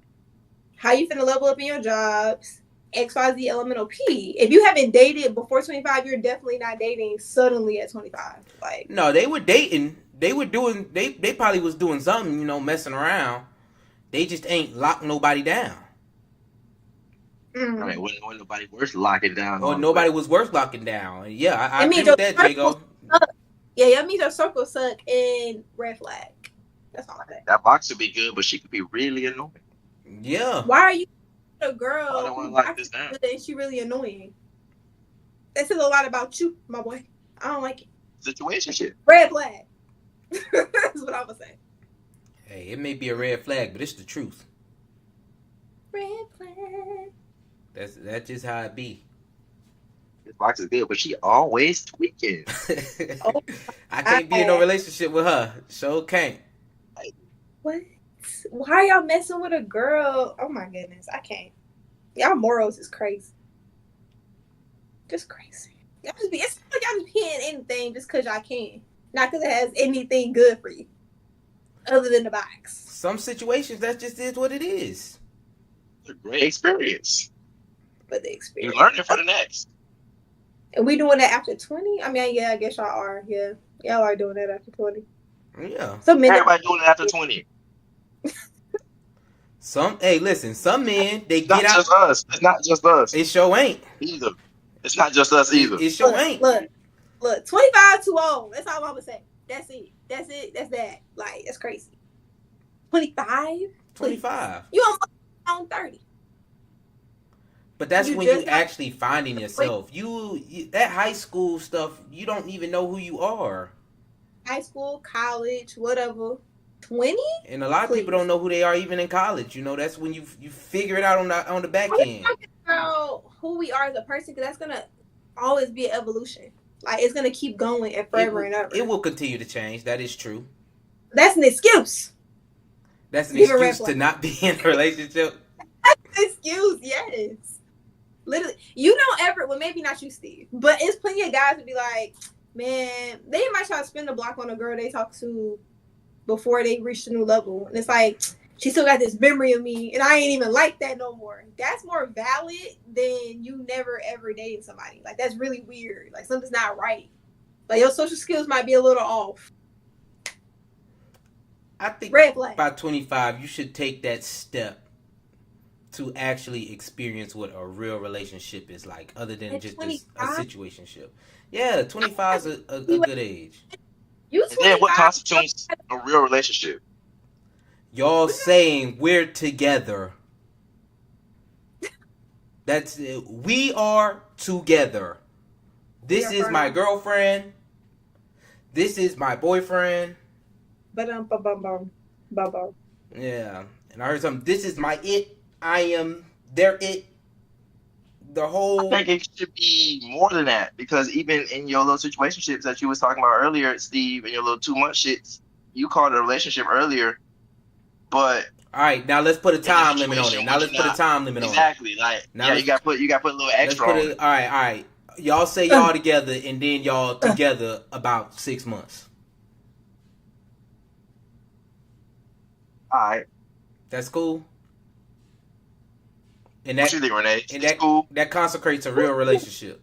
how you finna level up in your jobs, XYZ elemental P. If you haven't dated before 25, you're definitely not dating suddenly at 25. Like, No, they were dating. They were doing they probably was doing something, messing around. They just ain't locked nobody down. I mean, when nobody worth locking down Or on. nobody was worth locking down. Yeah, I It agree means with your that, Jago. yeah, that means your circle suck and red flag. That's all I say. That box would be good, but she could be really annoying. Yeah. Why are you a I girl don't want who to lock boxes this down. good and she really annoying? That says a lot about you, my boy. I don't like it. Situationship. Red flag. That's what I would say. Hey, it may be a red flag, but it's the truth. Red flag. That's just how it be. This box is good, but she always tweaking. I can't be in no relationship with her. Sure can't. What? Why are y'all messing with a girl? Oh my goodness, I can't. Y'all morals is crazy. Just crazy. Y'all just be. It's like y'all just being anything just because y'all can, not because it has anything good for you, other than the box. Some situations that just is what it is. It's a great experience. But the You experience. learn it for the next. And we doing that after 20? I mean, yeah, I guess y'all are. Yeah, y'all are doing that after 20. Yeah. So men, Everybody doing it after 20. Hey, listen, some men they It's not get out. just us. It's not just us It sure ain't. either. It's not just us either. It sure ain't. look, 25 too old. That's all I'm gonna say. That's it. That's that. Like, that's crazy. 25? 25. You almost on 30. But that's You when just you got- actually finding yourself. You that high school stuff, you don't even know who you are. High school, college, whatever. 20? And a lot of people don't know who they are even in college. That's when you figure it out on the back end. Talking about who we are as a person, because that's gonna always be an evolution. Like, it's gonna keep going and forever and ever. It will continue to change. That is true. That's an excuse. That's an Give a red excuse to flag. not be in a relationship. Excuse, yes. Literally, well, maybe not you, Steve, but it's plenty of guys to be like, man, they might try to spin the block on a girl they talk to before they reach the new level. And it's like, she still got this memory of me, and I ain't even like that no more. That's more valid than you never ever dating somebody. Like, that's really weird. Like, something's not right. Like, your social skills might be a little off. I think Red flag. by 25, you should take that step to actually experience what a real relationship is like, other than At just a 25? situationship. Yeah, 25 is a good age. You And then what 25? constitutes a real relationship? Y'all saying we're together. That's it. We are together. This is my girlfriend. This is my boyfriend. Bum. Yeah. And I heard something. This is my it. I am their it. The whole. I think it should be more than that, because even in your little situationships that you was talking about earlier, Steve, and your little 2 month shits, you called it a relationship earlier, but All right, now let's put a time limit on it. Now let's put a time limit on it. exactly. Like, Now yeah, you got to put a little extra on it. All right. Y'all say y'all together, and then y'all together about 6 months. All right. That's cool. And What you think, Renee? and It's cool. that consecrates a real relationship.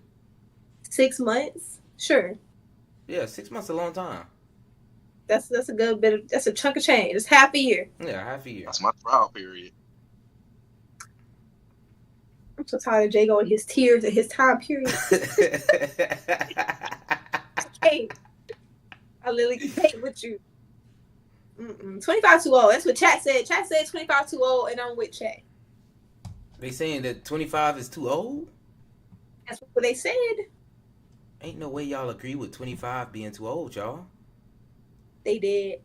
6 months? Sure. Yeah, 6 months is a long time. That's a good bit of, that's a chunk of change. It's half a year. Yeah, half a year. That's my trial period. I'm so tired of Jay going his tears and his time period. Hey, I literally hate with you. 25 too old. That's what chat said. Chat said 25 too old, and I'm with chat. They saying that 25 is too old? That's what they said. Ain't no way y'all agree with 25 being too old, y'all. They did.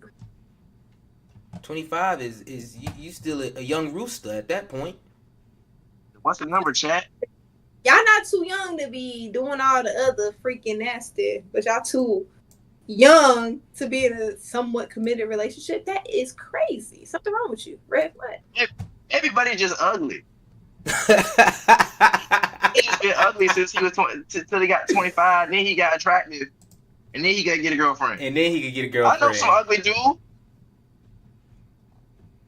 25 is you still a young rooster at that point. What's the number, chat? Y'all not too young to be doing all the other freaking nasty, but y'all too young to be in a somewhat committed relationship, that is crazy. Something wrong with you. Red flag. Everybody just ugly. He just been ugly since he was till he got 25. Then he got attractive, and then he got to get a girlfriend. And then he could get a I girlfriend. know some ugly dude.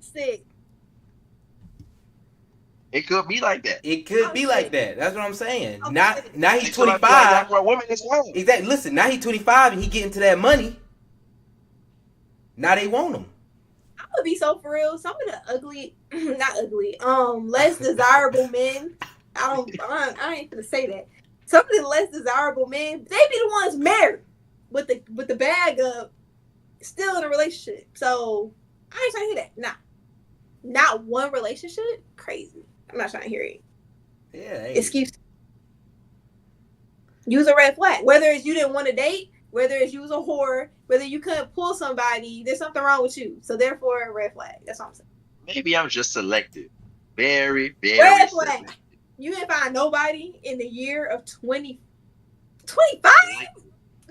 Sick. It could be like that. It could be like that. That's what I'm saying. Okay. Now he's It could be 25. like that for a woman as well. Exactly. Listen, now he's 25 and he getting to that money. Now they want him. I'm gonna be so for real. Some of the ugly, not ugly, less desirable men. I ain't gonna say that. Some of the less desirable men, they be the ones married with the bag of still in a relationship. So I ain't trying to hear that. Nah, not one relationship. Crazy. I'm not trying to hear it. Yeah. Hey. Excuse. Use a red flag. Whether it's you didn't want to date, whether it's you was a whore, whether you couldn't pull somebody, there's something wrong with you. So therefore, a red flag. That's all I'm saying. Maybe I'm just selective. Very, very Red selective. flag. You didn't find nobody in the year of 25?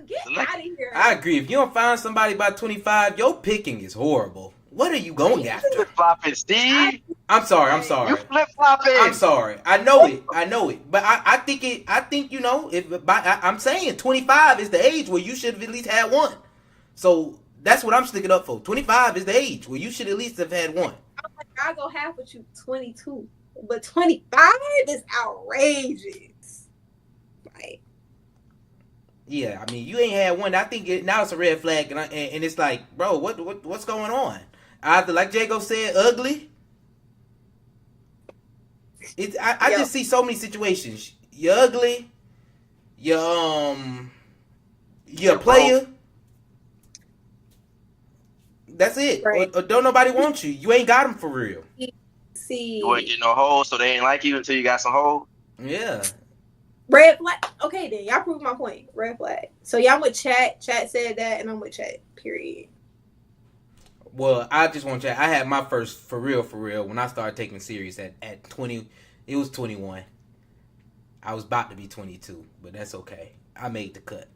Get out of here. I agree. If you don't find somebody by 25, your picking is horrible. What are you going after? Flip flopping, Steve. I'm sorry. You flip flopping. I'm sorry. I know it. But I think you know, I'm saying 25 is the age where you should have at least had one. So that's what I'm sticking up for. 25 is the age where you should at least have had one. I'll go half with you, 22. But 25 is outrageous. Like, yeah, I mean, you ain't had one. I think now it's a red flag, and it's like, bro, what's going on? Either, like Jago said, ugly. I just see so many situations. You're ugly. You're a player. That's it. Right. Or don't nobody want you. You ain't got them for real. see. You ain't get no hoes, so they ain't like you until you got some hoes. Yeah. Red flag. Okay, then y'all proved my point. Red flag. So y'all with Chat. Chat said that, and I'm with Chat. Period. Well, I just want to chat. I had my first for real when I started taking serious at 20. It was 21. I was about to be 22, but that's okay. I made the cut.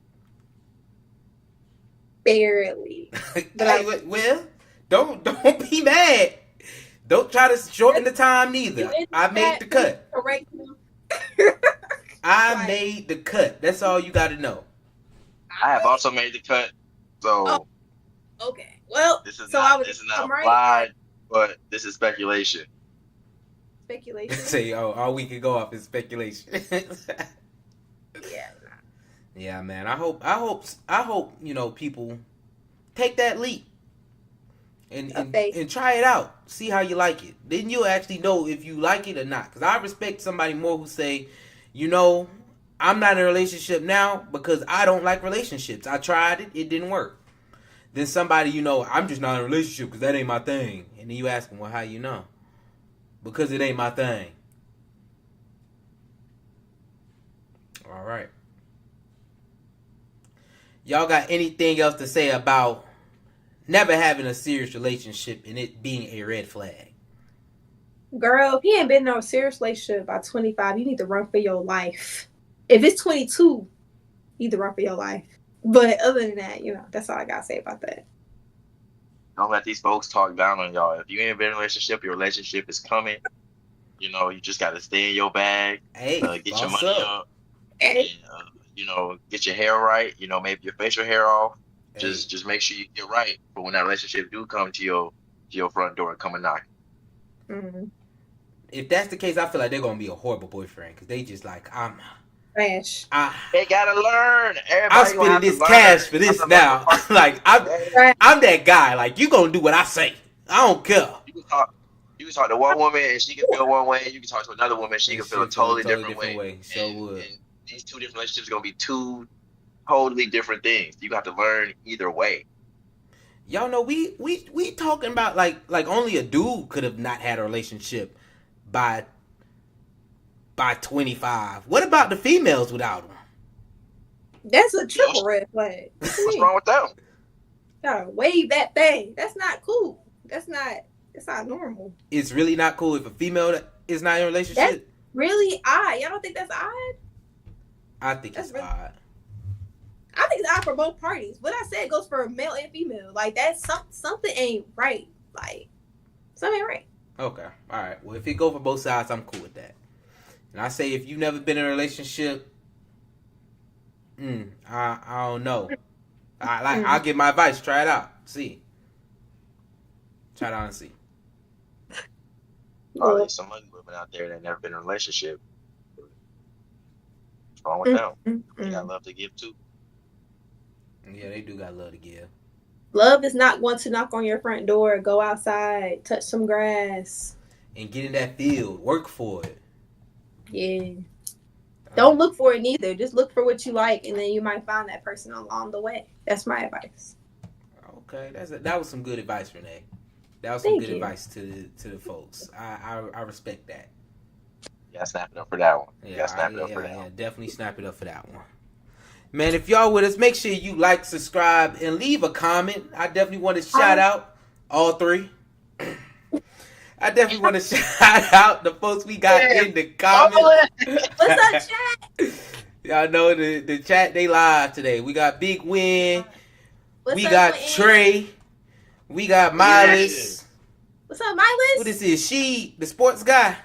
Barely. But well, don't be mad. Don't try to shorten the time neither. I made the cut. Correct. I made the cut. That's all you got to know. I have also made the cut, so okay. Well, this is so not this is not applied, but this is speculation. Speculation. Say, all we can go off is speculation. Yeah. Yeah, man. I hope people take that leap and try it out. See how you like it. Then you'll actually know if you like it or not. Because I respect somebody more who say, I'm not in a relationship now because I don't like relationships. I tried it. It didn't work. Then somebody, I'm just not in a relationship because that ain't my thing. And then you ask them, well, how you know? Because it ain't my thing. All right. Y'all got anything else to say about never having a serious relationship and it being a red flag? Girl, if you ain't been in a serious relationship by 25, you need to run for your life. If it's 22, you need to run for your life. But other than that, that's all I gotta say about that. Don't let these folks talk down on y'all. If you ain't been in a relationship, your relationship is coming. You just got to stay in your bag. Hey, get your money up. And, get your hair right. Maybe your facial hair off. Hey. Just make sure you get right for when that relationship do come to your front door and come and knock. Mm-hmm. If that's the case, I feel like they're gonna be a horrible boyfriend because they just like trash. They gotta learn. I'm spending this cash for this now. Like I'm that guy. Like you gonna do what I say. I don't care. You can talk to one woman and she can feel one way. You can talk to another woman, she can feel a totally different way. So would. And these two different relationships are gonna be two totally different things. You got to learn either way. Y'all know we talking about like only a dude could have not had a relationship by 25. What about the females without them? That's a triple red flag. What's wrong with them? Gotta wave that thing. That's not cool. It's not normal. It's really not cool if a female is not in a relationship. That's really odd. Y'all don't think that's odd? I think it's odd. I think takes out for both parties. What I said goes for male and female. Like that's something ain't right. Like something ain't right. Okay. All right. Well, if it go for both sides, I'm cool with that. And I say if you've never been in a relationship, I don't know. I'll give my advice. Try it out. See. Try it out and see. Oh, there's some other women out there that never been in a relationship. What's wrong with them? They got love to give too. Yeah, they do got love to give. Love is not going to knock on your front door, go outside, touch some grass. And get in that field. Work for it. Yeah. Don't look for it neither. Just look for what you like, and then you might find that person along the way. That's my advice. Okay, that was some good advice, Renee. That was some Thank good you. advice to the folks. I respect that. Yeah, snap it up for that one. Yeah, Snap it up for that one. definitely snap it up for that one. Man, if y'all with us, make sure you like, subscribe, and leave a comment. I definitely want to shout out all three. I definitely want to shout out the folks we got in the comments. What's up, chat? Y'all know the chat, they live today. We got Big Win. What's We up, got Wayne? Trey. We got Miles. What's up, Miles? What is this? She, the sports guy.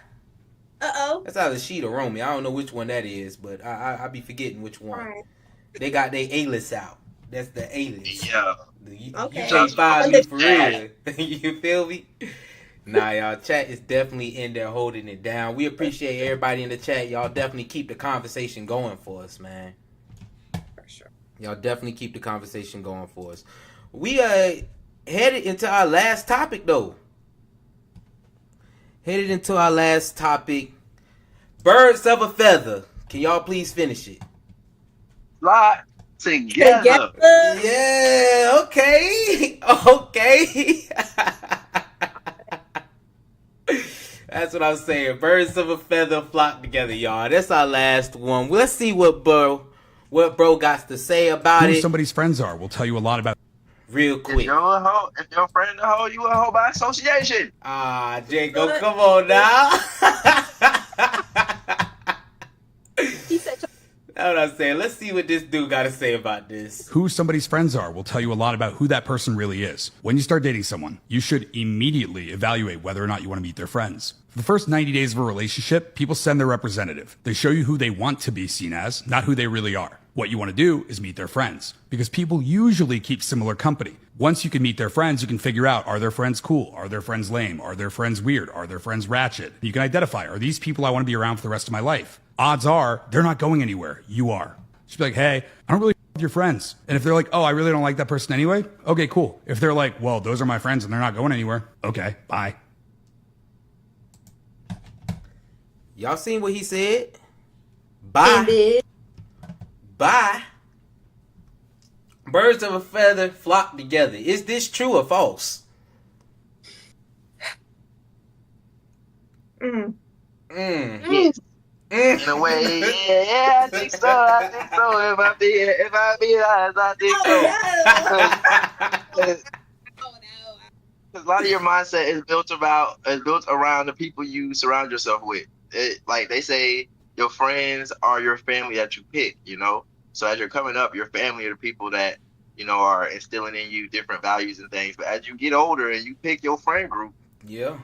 Uh-oh. That's either she or Romy. I don't know which one that is, but I be forgetting which one. Right. They got their A-list out. That's the A-list. Yeah. You Okay. can't find me for real. You feel me? Nah, y'all, chat is definitely in there holding it down. We appreciate everybody in the chat. Y'all definitely keep the conversation going for us, man. For sure. Y'all definitely keep the conversation going for us. We headed into our last topic, though. Headed into our last topic. Birds of a feather. Can y'all please finish it? Fly together. Yeah, okay. Okay. That's what I'm saying. Birds of a feather flock together, y'all. That's our last one. Let's see what bro got to say about Who it somebody's friends are will tell you a lot about. real If quick. you're a hoe, if your friend a hoe, you a hoe by association. Ah, Jago, come on now. He said, That's what I'm saying. Let's see what this dude got to say about this. Who somebody's friends are will tell you a lot about who that person really is. When you start dating someone, you should immediately evaluate whether or not you want to meet their friends. For the first 90 days of a relationship, people send their representative. They show you who they want to be seen as, not who they really are. What you want to do is meet their friends, because people usually keep similar company. Once you can meet their friends, you can figure out, are their friends cool? Are their friends lame? Are their friends weird? Are their friends ratchet? You can identify, are these people I want to be around for the rest of my life? Odds are, they're not going anywhere. You are. Just be like, hey, I don't really with your friends. And if they're like, oh, I really don't like that person anyway, okay, cool. If they're like, well, those are my friends and they're not going anywhere, okay, bye. Y'all seen what he said? Bye. ended. Bye. Birds of a feather flock together. Is this true or false? Mm. Mm. In a way, yeah, I think so. I think so. If I be honest, I think so. Oh no. Because a lot of your mindset is built around the people you surround yourself with. Like they say, your friends are your family that you pick. You know, so as you're coming up, your family are the people that are instilling in you different values and things. But as you get older and you pick your friend group, Yeah.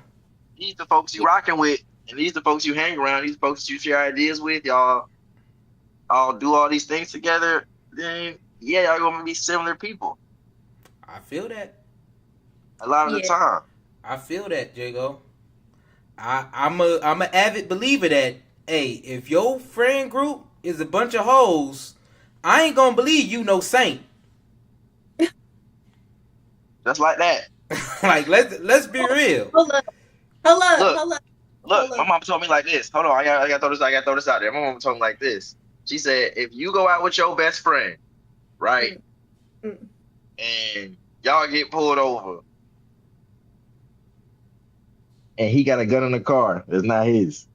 these the folks you rocking with, and these the folks you hang around. These folks you share ideas with. Y'all do all these things together. Then y'all gonna be similar people I feel that. a lot of the time. I feel that, Jago. I'm a avid believer that, hey, if your friend group is a bunch of hoes, I ain't gonna believe you no saint. Just like that. Like let's be real. Hold up. Look, my mom told me like this. Hold on, I gotta throw this out there. My mom told me like this. She said, if you go out with your best friend, right, and y'all get pulled over, and he got a gun in the car, it's not his.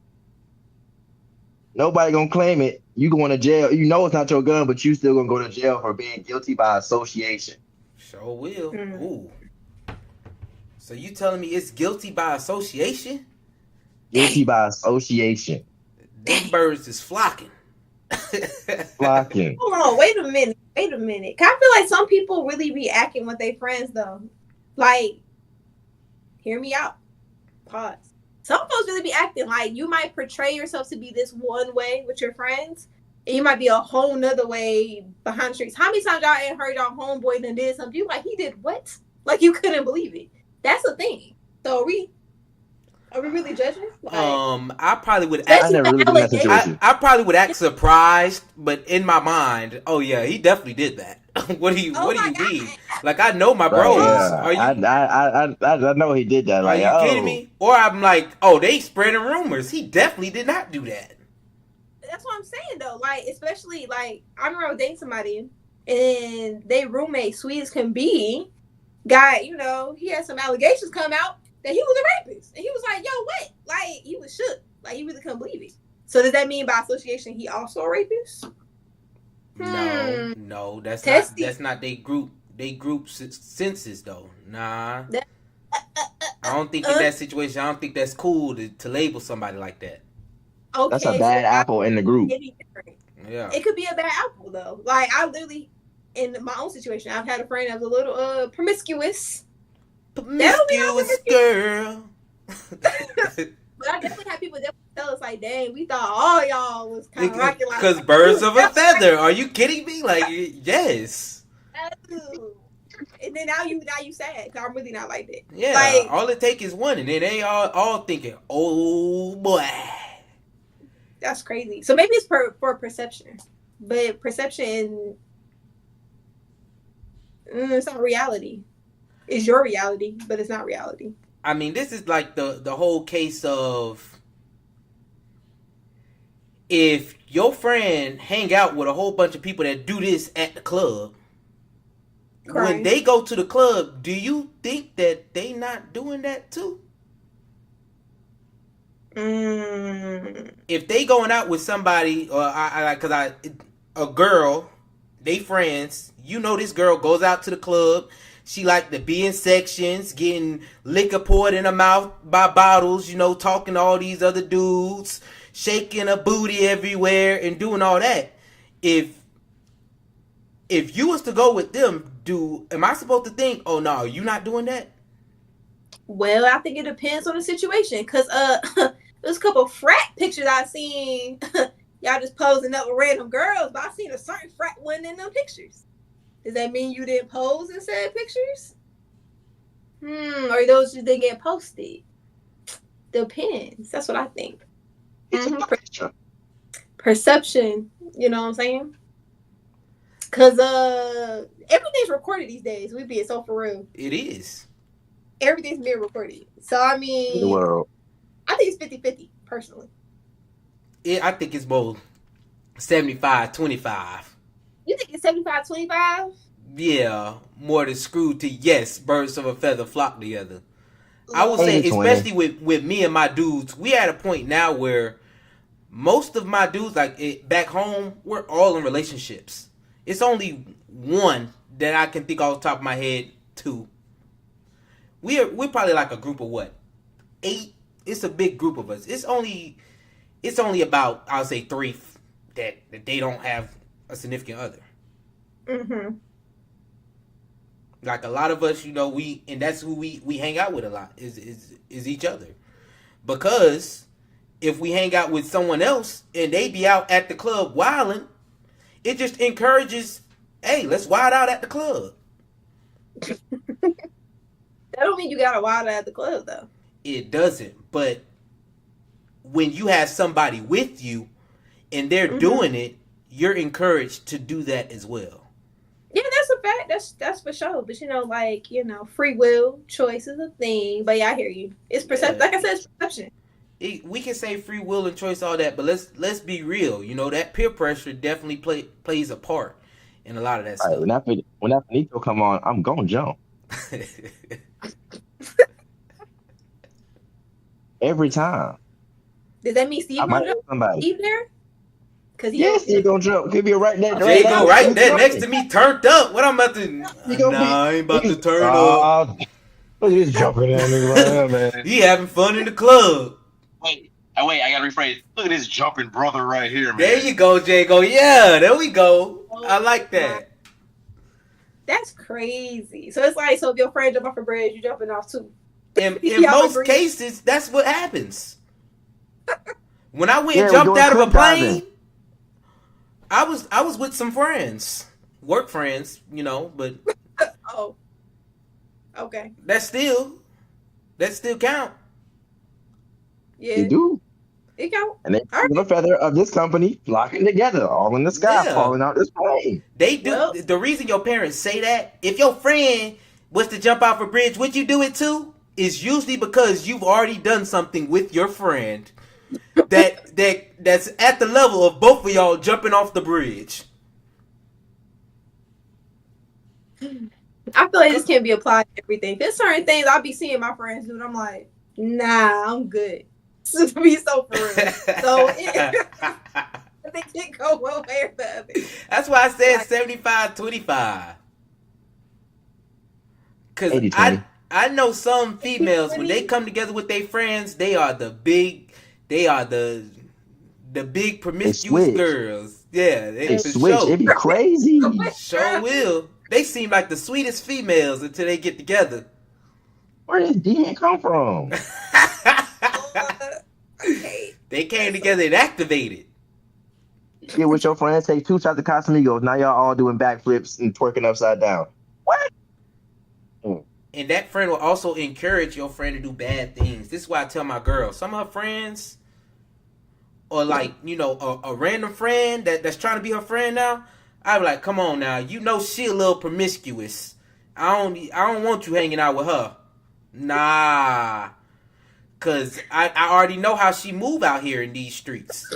Nobody gonna claim it. You going to jail. You know it's not your gun, but you still gonna go to jail for being guilty by association. Sure will. Ooh. So you telling me it's guilty by association? Guilty by association. These birds is flocking. Flocking. Hold on, wait a minute. 'Cause I feel like some people really be acting with their friends though. Like, hear me out. Pause. Some folks really be acting like you might portray yourself to be this one way with your friends, and you might be a whole nother way behind the streets. How many times y'all ain't heard y'all homeboy done did something? You like, he did what? Like, you couldn't believe it. That's the thing. So are we really judging? Like, I probably would I act. never really been in that situation. I probably would act surprised, but in my mind, oh yeah, he definitely did that. What do you mean? Like, I know my bros. Right, yeah. Are you? I know he did that. Are Like, you kidding me? Or I'm like, oh, they spreading rumors. He definitely did not do that. that's what I'm saying though. Like, especially like I remember I was dating somebody and they roommate, sweet as can be, guy, you know, he had some allegations come out that he was a rapist. And he was like, yo, what? Like, he was shook. Like, he really couldn't believe it. So does that mean by association he also a rapist? No, that's Testy. not they group senses though. Nah. I don't think in that situation, I don't think that's cool to label somebody like that. Okay, that's a bad apple in the group. Yeah. It could be a bad apple though. Like, I literally, in my own situation, I've had a friend that was a little promiscuous. Promiscuous girl. But I definitely had people that tell us like, dang, we thought all y'all was kind of rocking like. Because birds of a feather. Are you kidding me? Like, yes. And then now you sad because I'm really not like that. Yeah. Like, all it take is one, and then they all thinking, oh boy. that's crazy. So maybe it's for perception, but perception, it's not reality. It's your reality, but it's not reality. I mean, this is like the whole case of if your friend hang out with a whole bunch of people that do this at the club, when they go to the club, do you think that they not doing that too? If they going out with somebody, or a girl, they friends, you know this girl goes out to the club. She like to be in sections, getting liquor poured in her mouth by bottles, you know, talking to all these other dudes, shaking her booty everywhere and doing all that. If you was to go with them, am I supposed to think, oh no, you not doing that? Well, I think it depends on the situation. Because there's a couple frat pictures I've seen. Y'all just posing up with random girls, but I seen a certain frat one in them pictures. Does that mean you didn't pose in said pictures? Or those just didn't get posted? Depends. That's what I think. Perception. You know what I'm saying? Because everything's recorded these days. We being so for real. It is. Everything's being recorded. So, I mean, The world. I think it's 50-50, personally. I think it's both 75-25. You think it's 75-25? Yeah, more than screwed to yes, birds of a feather flock together. I would say, 80-20. especially with me and my dudes, we at a point now where most of my dudes, like back home, we're all in relationships. It's only one that I can think off the top of my head, two. We're probably like a group of what? 8? It's a big group of us. It's only about, I'll say 3 that they don't have a significant other. Mm-hmm. Like a lot of us, you know, and that's who we hang out with a lot is each other. Because if we hang out with someone else and they be out at the club wilding, it just encourages, hey, let's wild out at the club. That don't mean you gotta wild out at the club though. It doesn't. But when you have somebody with you and they're doing it, you're encouraged to do that as well. Yeah, that's a fact. That's for sure. But you know, like, you know, free will, choice is a thing. But yeah, I hear you. It's perception. Yeah. Like I said, it's perception. We can say free will and choice, all that, but let's be real. You know, that peer pressure definitely plays a part in a lot of that stuff. When that Finito come on, I'm gonna jump every time. Does that mean Steve I might gonna hit jump? somebody. Steve there? Cause Yes, Steve gonna jump. He'll be right there. They go right there next to me, turned up. What I'm about to? Nah, I ain't about to turn up. Look at this jumping that nigga right there, man. He having fun in the club. Wait, Oh wait, I gotta rephrase. Look at this jumping brother right here, man. There you go, Jago. Yeah, there we go. I like that. That's crazy. So it's like, so if your friend jump off a bridge, you jumping off too. In Y'all most agree? cases, that's what happens. When I went Yeah, and we're jumped doing out of a cliff diving. plane, I was with some friends, work friends, you know, but Oh. Okay. that still count. Yeah. They do. It count. And they All right. the feather of this company flocking together, all in the sky, Yeah. falling out this plane. They do. Well- The reason your parents say that, if your friend was to jump off a bridge, would you do it too? Is usually because you've already done something with your friend that's at the level of both of y'all jumping off the bridge. I feel like this can't be applied to everything. There's certain things I'll be seeing my friends do, and I'm like, nah, I'm good. To be so for real. So they can't go one way or the other. That's why I said Like- 75-25. Cause 80-20. I know some females when they come together with their friends, they are the big promiscuous switch. girls. Yeah, They for switch. sure. It be crazy. Sure will. They seem like the sweetest females until they get together. Where did DN come from? Okay. They came together and activated. Get with your friends, take 2 shots of Casamigos. Now y'all all doing backflips and twerking upside down. What? And that friend will also encourage your friend to do bad things. This is why I tell my girl, some of her friends, or like, you know, a random friend that's trying to be her friend now, I be like, come on now, you know she a little promiscuous. I don't want you hanging out with her. Nah. Cause I already know how she move out here in these streets.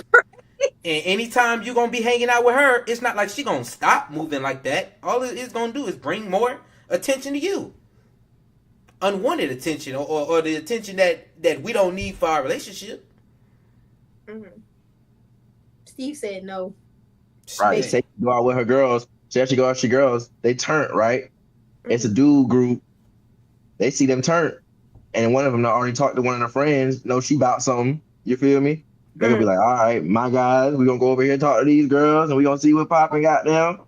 And anytime you gonna be hanging out with her, it's not like she gonna stop moving like that. All it's gonna do is bring more attention to you. Unwanted attention or the attention that we don't need for our relationship. Mm-hmm. Steve said no. Right. Say she go out with her girls. Say she go out with your girls. They turn, right? Mm-hmm. It's a dude group. They see them turn. And one of them already talked to one of their friends. Know she about something. You feel me? They're gonna be like, all right, my guys, we're gonna go over here and talk to these girls and we're gonna see what popping got down.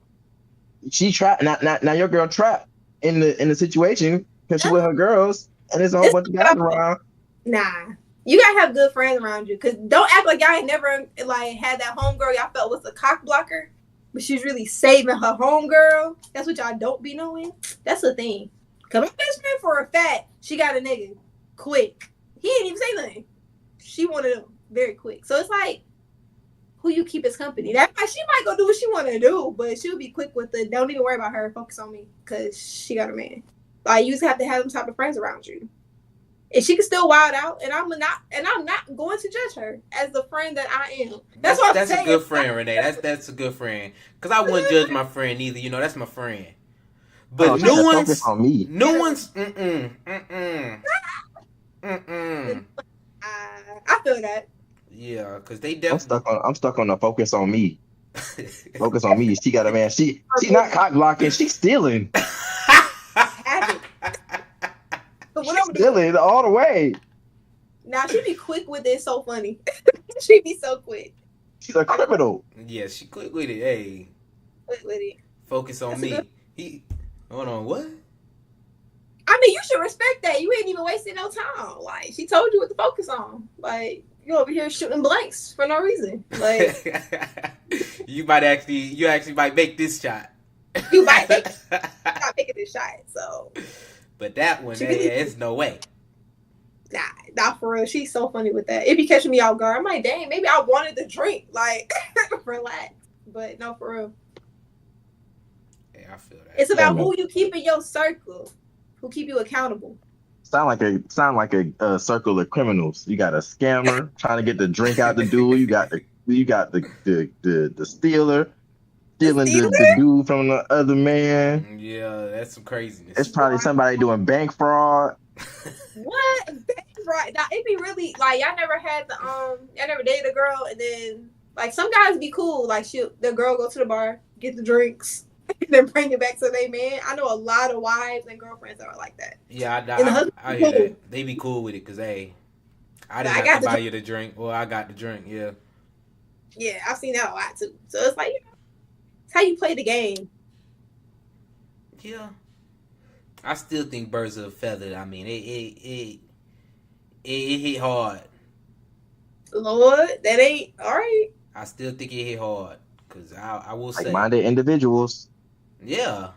She trapped now your girl trapped in the situation because she with her girls and there's a whole bunch of guys around. Nah. You gotta have good friends around you. Cause don't act like y'all ain't never like had that homegirl y'all felt was a cock blocker, but she's really saving her homegirl. That's what y'all don't be knowing. That's the thing. Cause my best friend for a fact, she got a nigga quick. He ain't even say nothing. She wanted him very quick. So it's like, who you keep as company? That she might go do what she want to do, but she'll be quick with it. Don't even worry about her. Focus on me, cause she got a man. Like you just have to have them type of friends around you. And she can still wild out, and I'm not going to judge her as the friend that I am. That's what I'm saying. That's a good friend, Renee. That's a good friend. Cause I wouldn't judge my friend either. You know, that's my friend. But new ones, on me. new ones, I feel that. Yeah, cause they I'm definitely. stuck on the focus on me. Focus on me. She got a man. She not cock blocking. She's stealing. Have it. But what I'm doing Stealing all the way. now, she be quick with it. It's so funny. She be so quick. She's a criminal. Yeah, she quick with it. Hey, Quick with it. focus on That's me. a Hold on, what? I mean, you should respect that. You ain't even wasting no time. Like she told you what to focus on. Like you over here shooting blanks for no reason. Like you actually might make this shot. you might make not making this shot. So But that one, it's no way. nah, not for real. She's so funny with that. It be catching me off guard. I'm like, dang, maybe I wanted to drink. Like relax. But no, for real. Yeah, I feel that. It's about Yeah, who you keep in your circle, who keep you accountable. Sound like a circle of criminals. You got a scammer trying to get the drink out the dude. You got the stealer stealing the dude from the other man. Yeah, that's some craziness. It's probably somebody doing bank fraud. What? Right. Now it be really like y'all never had y'all never dated a girl and then like some guys be cool. Like the girl go to the bar, get the drinks, and then bring it back to their man. I know a lot of wives and girlfriends that are like that. Yeah, And the husband I be hear cool. that. They be cool with it because, hey, I didn't have to buy you the drink. Well, I got the drink, yeah. Yeah, I've seen that a lot too. So it's like, it's how you play the game. Yeah. I still think birds of a feather. I mean, it hit hard. Lord, that ain't all right. I still think it hit hard. Because I will say. Like-minded individuals. Yeah.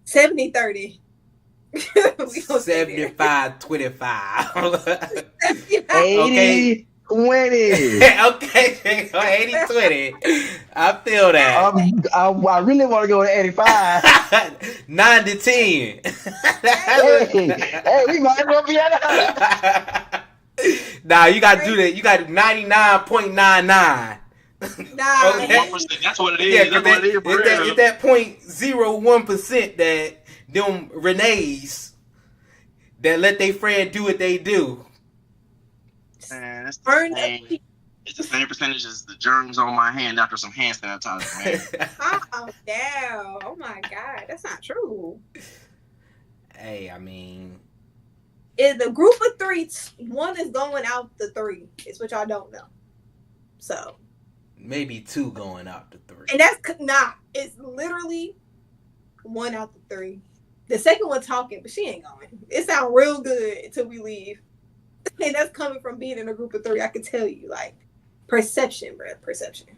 70-30. 75-25. 80-20. Okay, 80-20. I feel that. I really want to go to 85. 9-10. hey, we might as well be at 100. Nah, you gotta do that. You gotta do 99.99. Nah, Okay. That's what it is. Yeah, That's what it is. it's that 0.01% that them Renees that let their friend do what they do. Man, that's Burn the same. It's the same percentage as the germs on my hand after some hand sanitizer, man. calm down. Oh my God, that's not true. Hey, I mean, In the group of three, one is going out the three. It's what y'all don't know. So maybe 2 going out to 3. and that's not. It's literally 1 out the 3. The second one talking, but she ain't going. It sounds real good until we leave. And that's coming from being in a group of 3. I can tell you, like, perception, bro. Perception.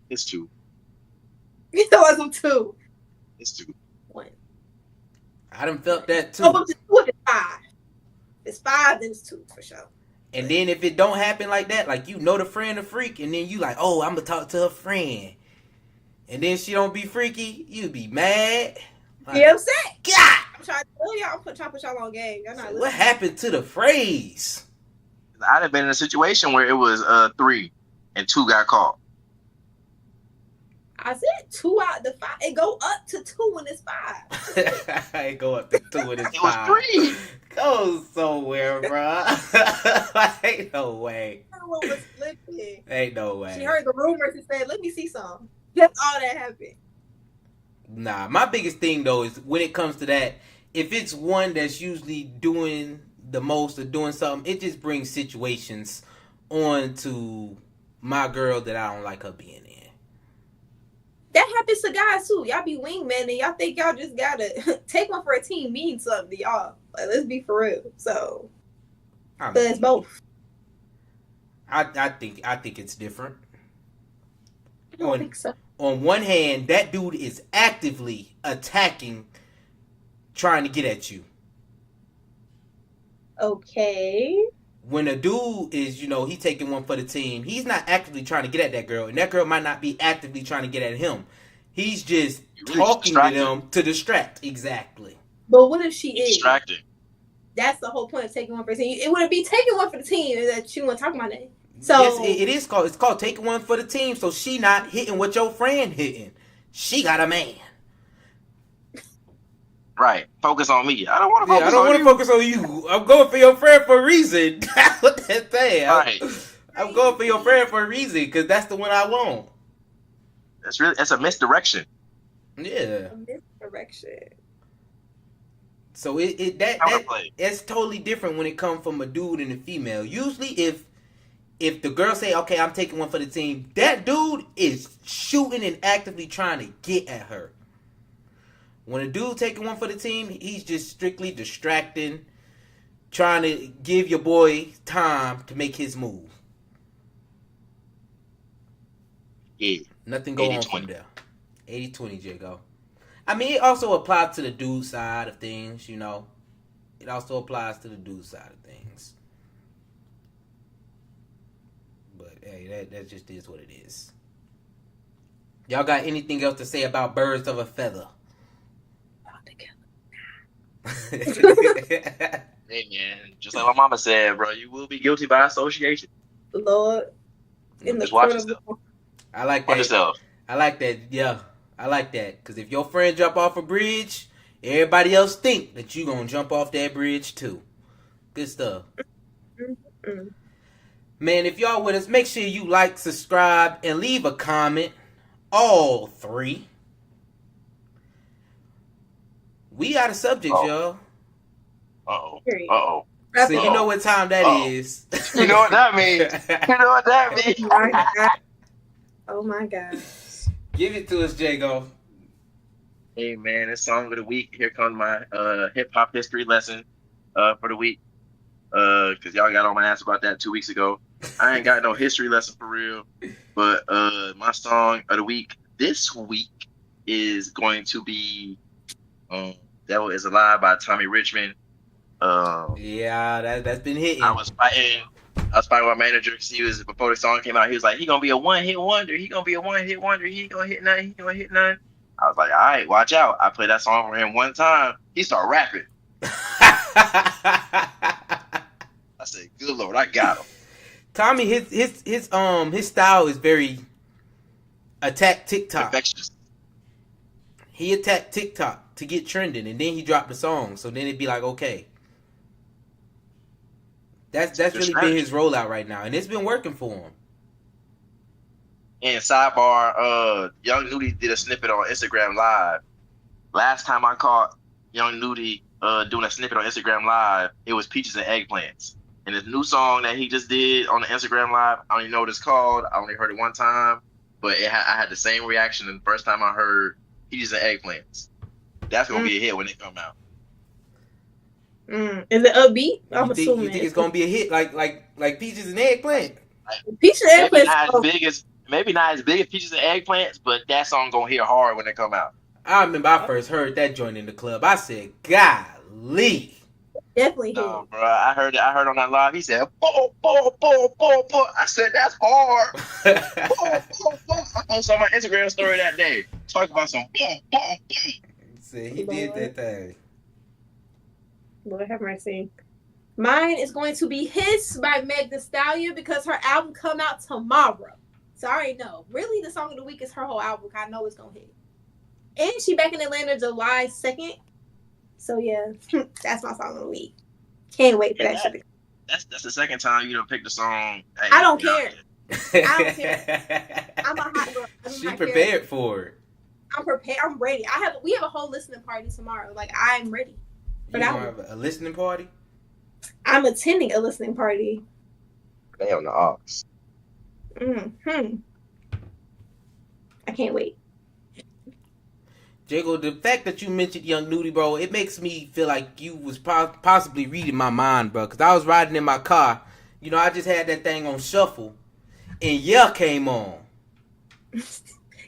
It's 2. It wasn't 2. It's 2. 1. I done felt that too. Oh, but it's 2 it's 5. If it's 5, then it's 2 for sure. And then if it don't happen like that, like you know the friend a freak, and then you like, oh, I'm gonna talk to her friend, and then she don't be freaky, you be mad. Like, You upset? God, I'm trying to tell y'all, I'm trying to put y'all on game. Y'all not what listening. happened to the phrase? I'd have been in a situation where it was 3 and 2 got caught. I said 2 out the 5. It go up to 2 when it's 5. I ain't go up to 2 and it's It was 5. 3. Go somewhere, bro. Ain't no way. What was flipping? Ain't no way. She heard the rumors and said, "Let me see some." That's all that happened. Nah, my biggest thing though is when it comes to that, if it's one that's usually doing the most or doing something, it just brings situations on to my girl that I don't like her being in. That happens to guys too. Y'all be wingmen and y'all think y'all just gotta take one for a team means something to y'all. Like, let's be for real. So, I but it's both. I think it's different. I don't think so. On one hand, that dude is actively attacking, trying to get at you. Okay. When a dude is, he taking one for the team, he's not actively trying to get at that girl, and that girl might not be actively trying to get at him. He's just talking to them to distract. Exactly. But what if she is Distracted? That's the whole point of taking one for the team. It wouldn't be taking one for the team that she wouldn't talk about it. So yes, it is called. It's called taking one for the team. So she not hitting what your friend hitting. She got a man. Right. Focus on me. I don't want to focus I don't want to focus on you. I'm going for your friend for a reason. That's what that's saying. Right. I'm going for your friend for a reason because that's the one I want. That's a misdirection. Yeah. a misdirection. So it's totally different when it comes from a dude and a female. Usually, if the girl say, "Okay, I'm taking one for the team," that dude is shooting and actively trying to get at her. When a dude taking one for the team, he's just strictly distracting, trying to give your boy time to make his move. Yeah. Nothing go on from there. 80-20, Jago. I mean, it also applies to the dude side of things, It also applies to the dude side of things. But, hey, that just is what it is. Y'all got anything else to say about birds of a feather? Hey, man. Just like my mama said, bro, you will be guilty by association. Lord. In the Just watch court of yourself. I like that. Watch yourself. I like that. Yeah, I like that. Because if your friend jump off a bridge, everybody else think that you going to jump off that bridge too. Good stuff. Mm-hmm. Man, if y'all with us, make sure you like, subscribe, and leave a comment. All 3. We got a subject, y'all. Uh-oh. Period. Uh-oh. Wrap So it you up. know what time that Uh-oh. is. You know what that means. You know what that means. Oh my god. Oh my god. Give it to us, Jago. Hey man, it's song of the week. Here comes my hip hop history lesson for the week. Cause y'all got on my ass about that 2 weeks ago. I ain't got no history lesson for real. But my song of the week this week is going to be Devil Is Alive by Tommy Richmond. Yeah, that's been hitting. I was fighting with my manager because he was before the song came out. He was like, "He gonna be a one-hit wonder. He gonna be a one-hit wonder. He ain't gonna hit nothing. He gonna hit nothing." I was like, "All right, watch out." I played that song for him one time. He started rapping. I said, "Good Lord, I got him." Tommy, his style is very attack TikTok. Infectious. He attacked TikTok to get trending, and then he dropped the song. So then it'd be like, okay, that's really been his rollout right now, and it's been working for him. And sidebar, Young Nudie did a snippet on Instagram Live. Last time I caught Young Nudie doing a snippet on Instagram Live, it was Peaches and Eggplants. And this new song that he just did on the Instagram Live, I don't even know what it's called. I only heard it one time, but I had the same reaction the first time I heard Peaches and Eggplants. That's gonna be a hit when they come out. Is it upbeat? I'm You assuming. think it's gonna be a hit like Peaches and Eggplant? Peaches and Maybe Eggplants. not as big as Peaches and Eggplants, but that song gonna hit hard when they come out. I remember I first heard that joint in the club. I said, golly. Definitely hit. No, bro. I heard on that live. He said, "Bo, bo, bo, bo, bo." I said, "That's hard." Bo, bo, bo. I posted on my Instagram story that day. Talk about some bo, bo, bo. See, he did that thing. Lord have mercy. Mine is going to be Hiss by Meg Thee Stallion because her album come out tomorrow. So I already know. Really, the song of the week is her whole album. I know it's gonna hit. And she back in Atlanta July 2nd. So yeah, that's my song of the week. Can't wait for that shit. That's the second time you done picked a song. Hey, I don't care. I don't care. I'm a hot girl. She prepared for it. I'm prepared. I'm ready. We have a whole listening party tomorrow. Like I'm ready. You gonna have a listening party? I'm attending a listening party. They on the ox. I can't wait. Jago, the fact that you mentioned Young Nudie, bro, it makes me feel like you was possibly reading my mind, bro. Because I was riding in my car. You know, I just had that thing on shuffle. And Yeah came on.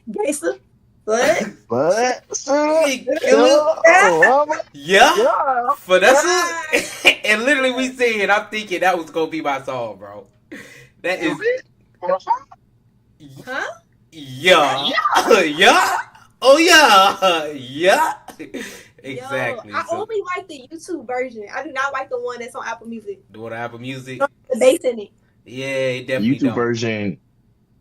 Gangsta? What? Yeah. For that's it. And literally we singing, I'm thinking that was going to be my song, bro. That is... Huh? Yeah. Yeah. Oh yeah, yeah, exactly. Yo, I only like the YouTube version. I do not like the one that's on Apple Music. The one on Apple Music. The bass in it. Yeah, it definitely YouTube version.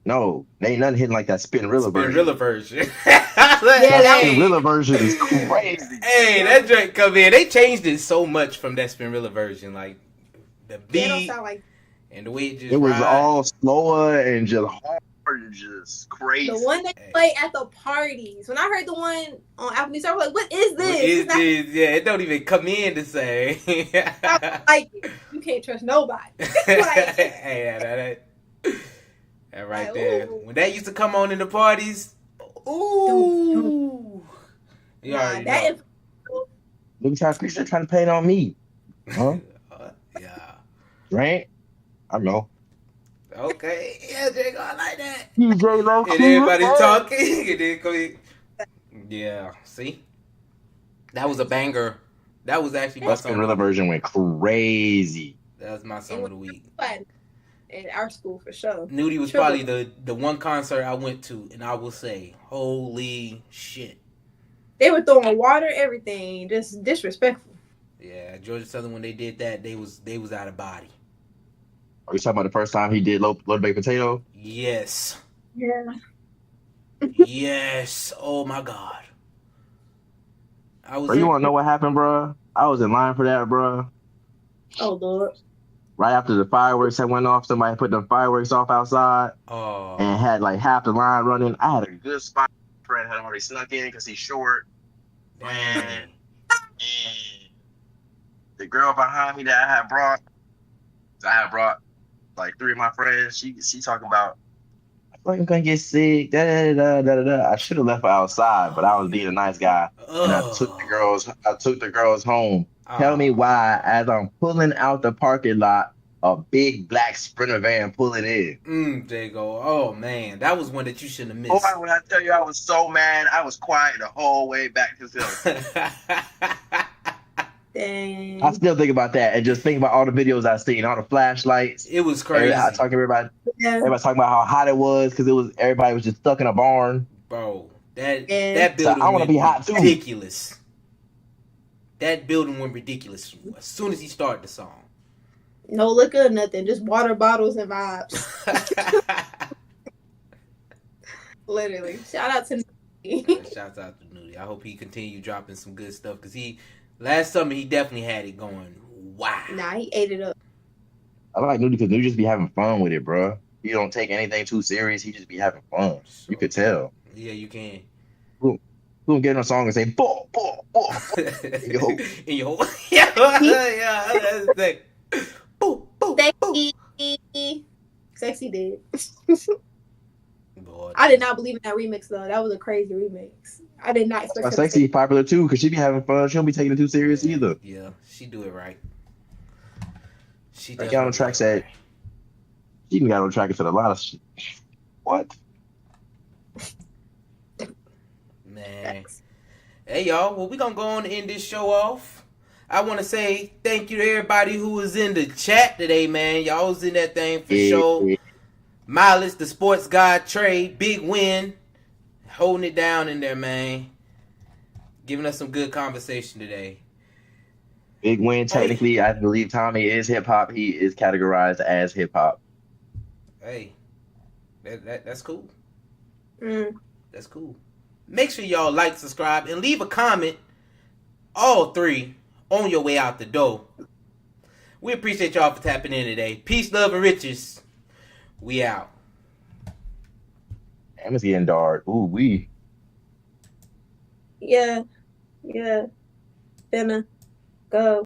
No, they ain't nothing hitting like that Spinrilla version. Spinrilla version. That Spinrilla version is crazy. Hey, that joint come in. They changed it so much from that Spinrilla version, like the beat don't sound like and the way it just. It was all slower and just hard. Just crazy. the one they play at the parties. When I heard the one on Apple Music, I was like, "What is this?" What is this? Yeah, it don't even come in the same. Like you can't trust nobody. Hey, that right there. When that used to come on in the parties, ooh, you already know. Look how they're trying to paint on me, huh? Yeah. Right? I know. Okay, yeah, Jago, I like that. And everybody talking, and then come in. Yeah, see, that was a banger. That was actually my song. Spinrilla version went crazy. That was my song of the week. In our school for sure. Nudie was probably the one concert I went to, and I will say, holy shit. They were throwing water, everything, just disrespectful. Yeah, Georgia Southern, when they did that, they was out of body. Are you talking about the first time he did loaded baked potato? Yes. Yeah. Yes. Oh my God. Bro, you want to know what happened, bro? I was in line for that, bro. Oh Lord. Right after the fireworks had went off, somebody put the fireworks off outside and had like half the line running. I had a good spot. My friend had already snuck in because he's short. And the girl behind me that I had brought like 3 of my friends. She talking about I feel like I'm gonna get sick. Da, da, da, da, da, da. I should have left her outside, but I was being a nice guy, and Oh. I took the girls home. Tell me Oh. why, as I'm pulling out the parking lot, a big black Sprinter van pulling in. There you go. Oh man, that was one that you shouldn't have Boy, missed. when I tell you I was so mad, I was quiet the whole way back to the Dang. I still think about that and just think about all the videos I've seen, all the flashlights. It was I crazy, talk to everybody. Yeah. Everybody talking about how hot it was because everybody was just stuck in a barn. bro. That Yeah. So building I want to went be hot too. ridiculous. That building went ridiculous as soon as he started the song. No liquor, nothing. Just water bottles and vibes. Literally. Shout out to Shouts out to Nudie. I hope he continue dropping some good stuff because last summer he definitely had it going. Wow. Nah, he ate it up. I like Nudie because Nudie just be having fun with it, bro. He don't take anything too serious. He just be having fun. So, You could tell. Yeah, you can. Who gonna get on a song and say, "Boom, boom, boom"? In your hole. Yeah, that's the thing. Boom, boom, boom. Sexy did. Boy, I did not believe in that remix though. That was a crazy remix. I did not expect her to Sexy popular too because she be having fun. She don't be taking it too serious either. Yeah, she do it right. She Like does on the track said, she even got on track and said a lot of shit. What? Man. Hey y'all, well we gonna go on and end this show off. I want to say thank you to everybody who was in the chat today, man. Y'all was in that thing for sure. Miles, the sports guy, Trey, big win, holding it down in there, man. Giving us some good conversation today. Big win. Technically, I believe Tommy is hip hop. He is categorized as hip hop. Hey, that's cool. Mm. That's cool. Make sure y'all like, subscribe, and leave a comment. All 3 on your way out the door. We appreciate y'all for tapping in today. Peace, love, and riches. We out. Damn, it's getting dark. Ooh, we. Yeah. Finna go.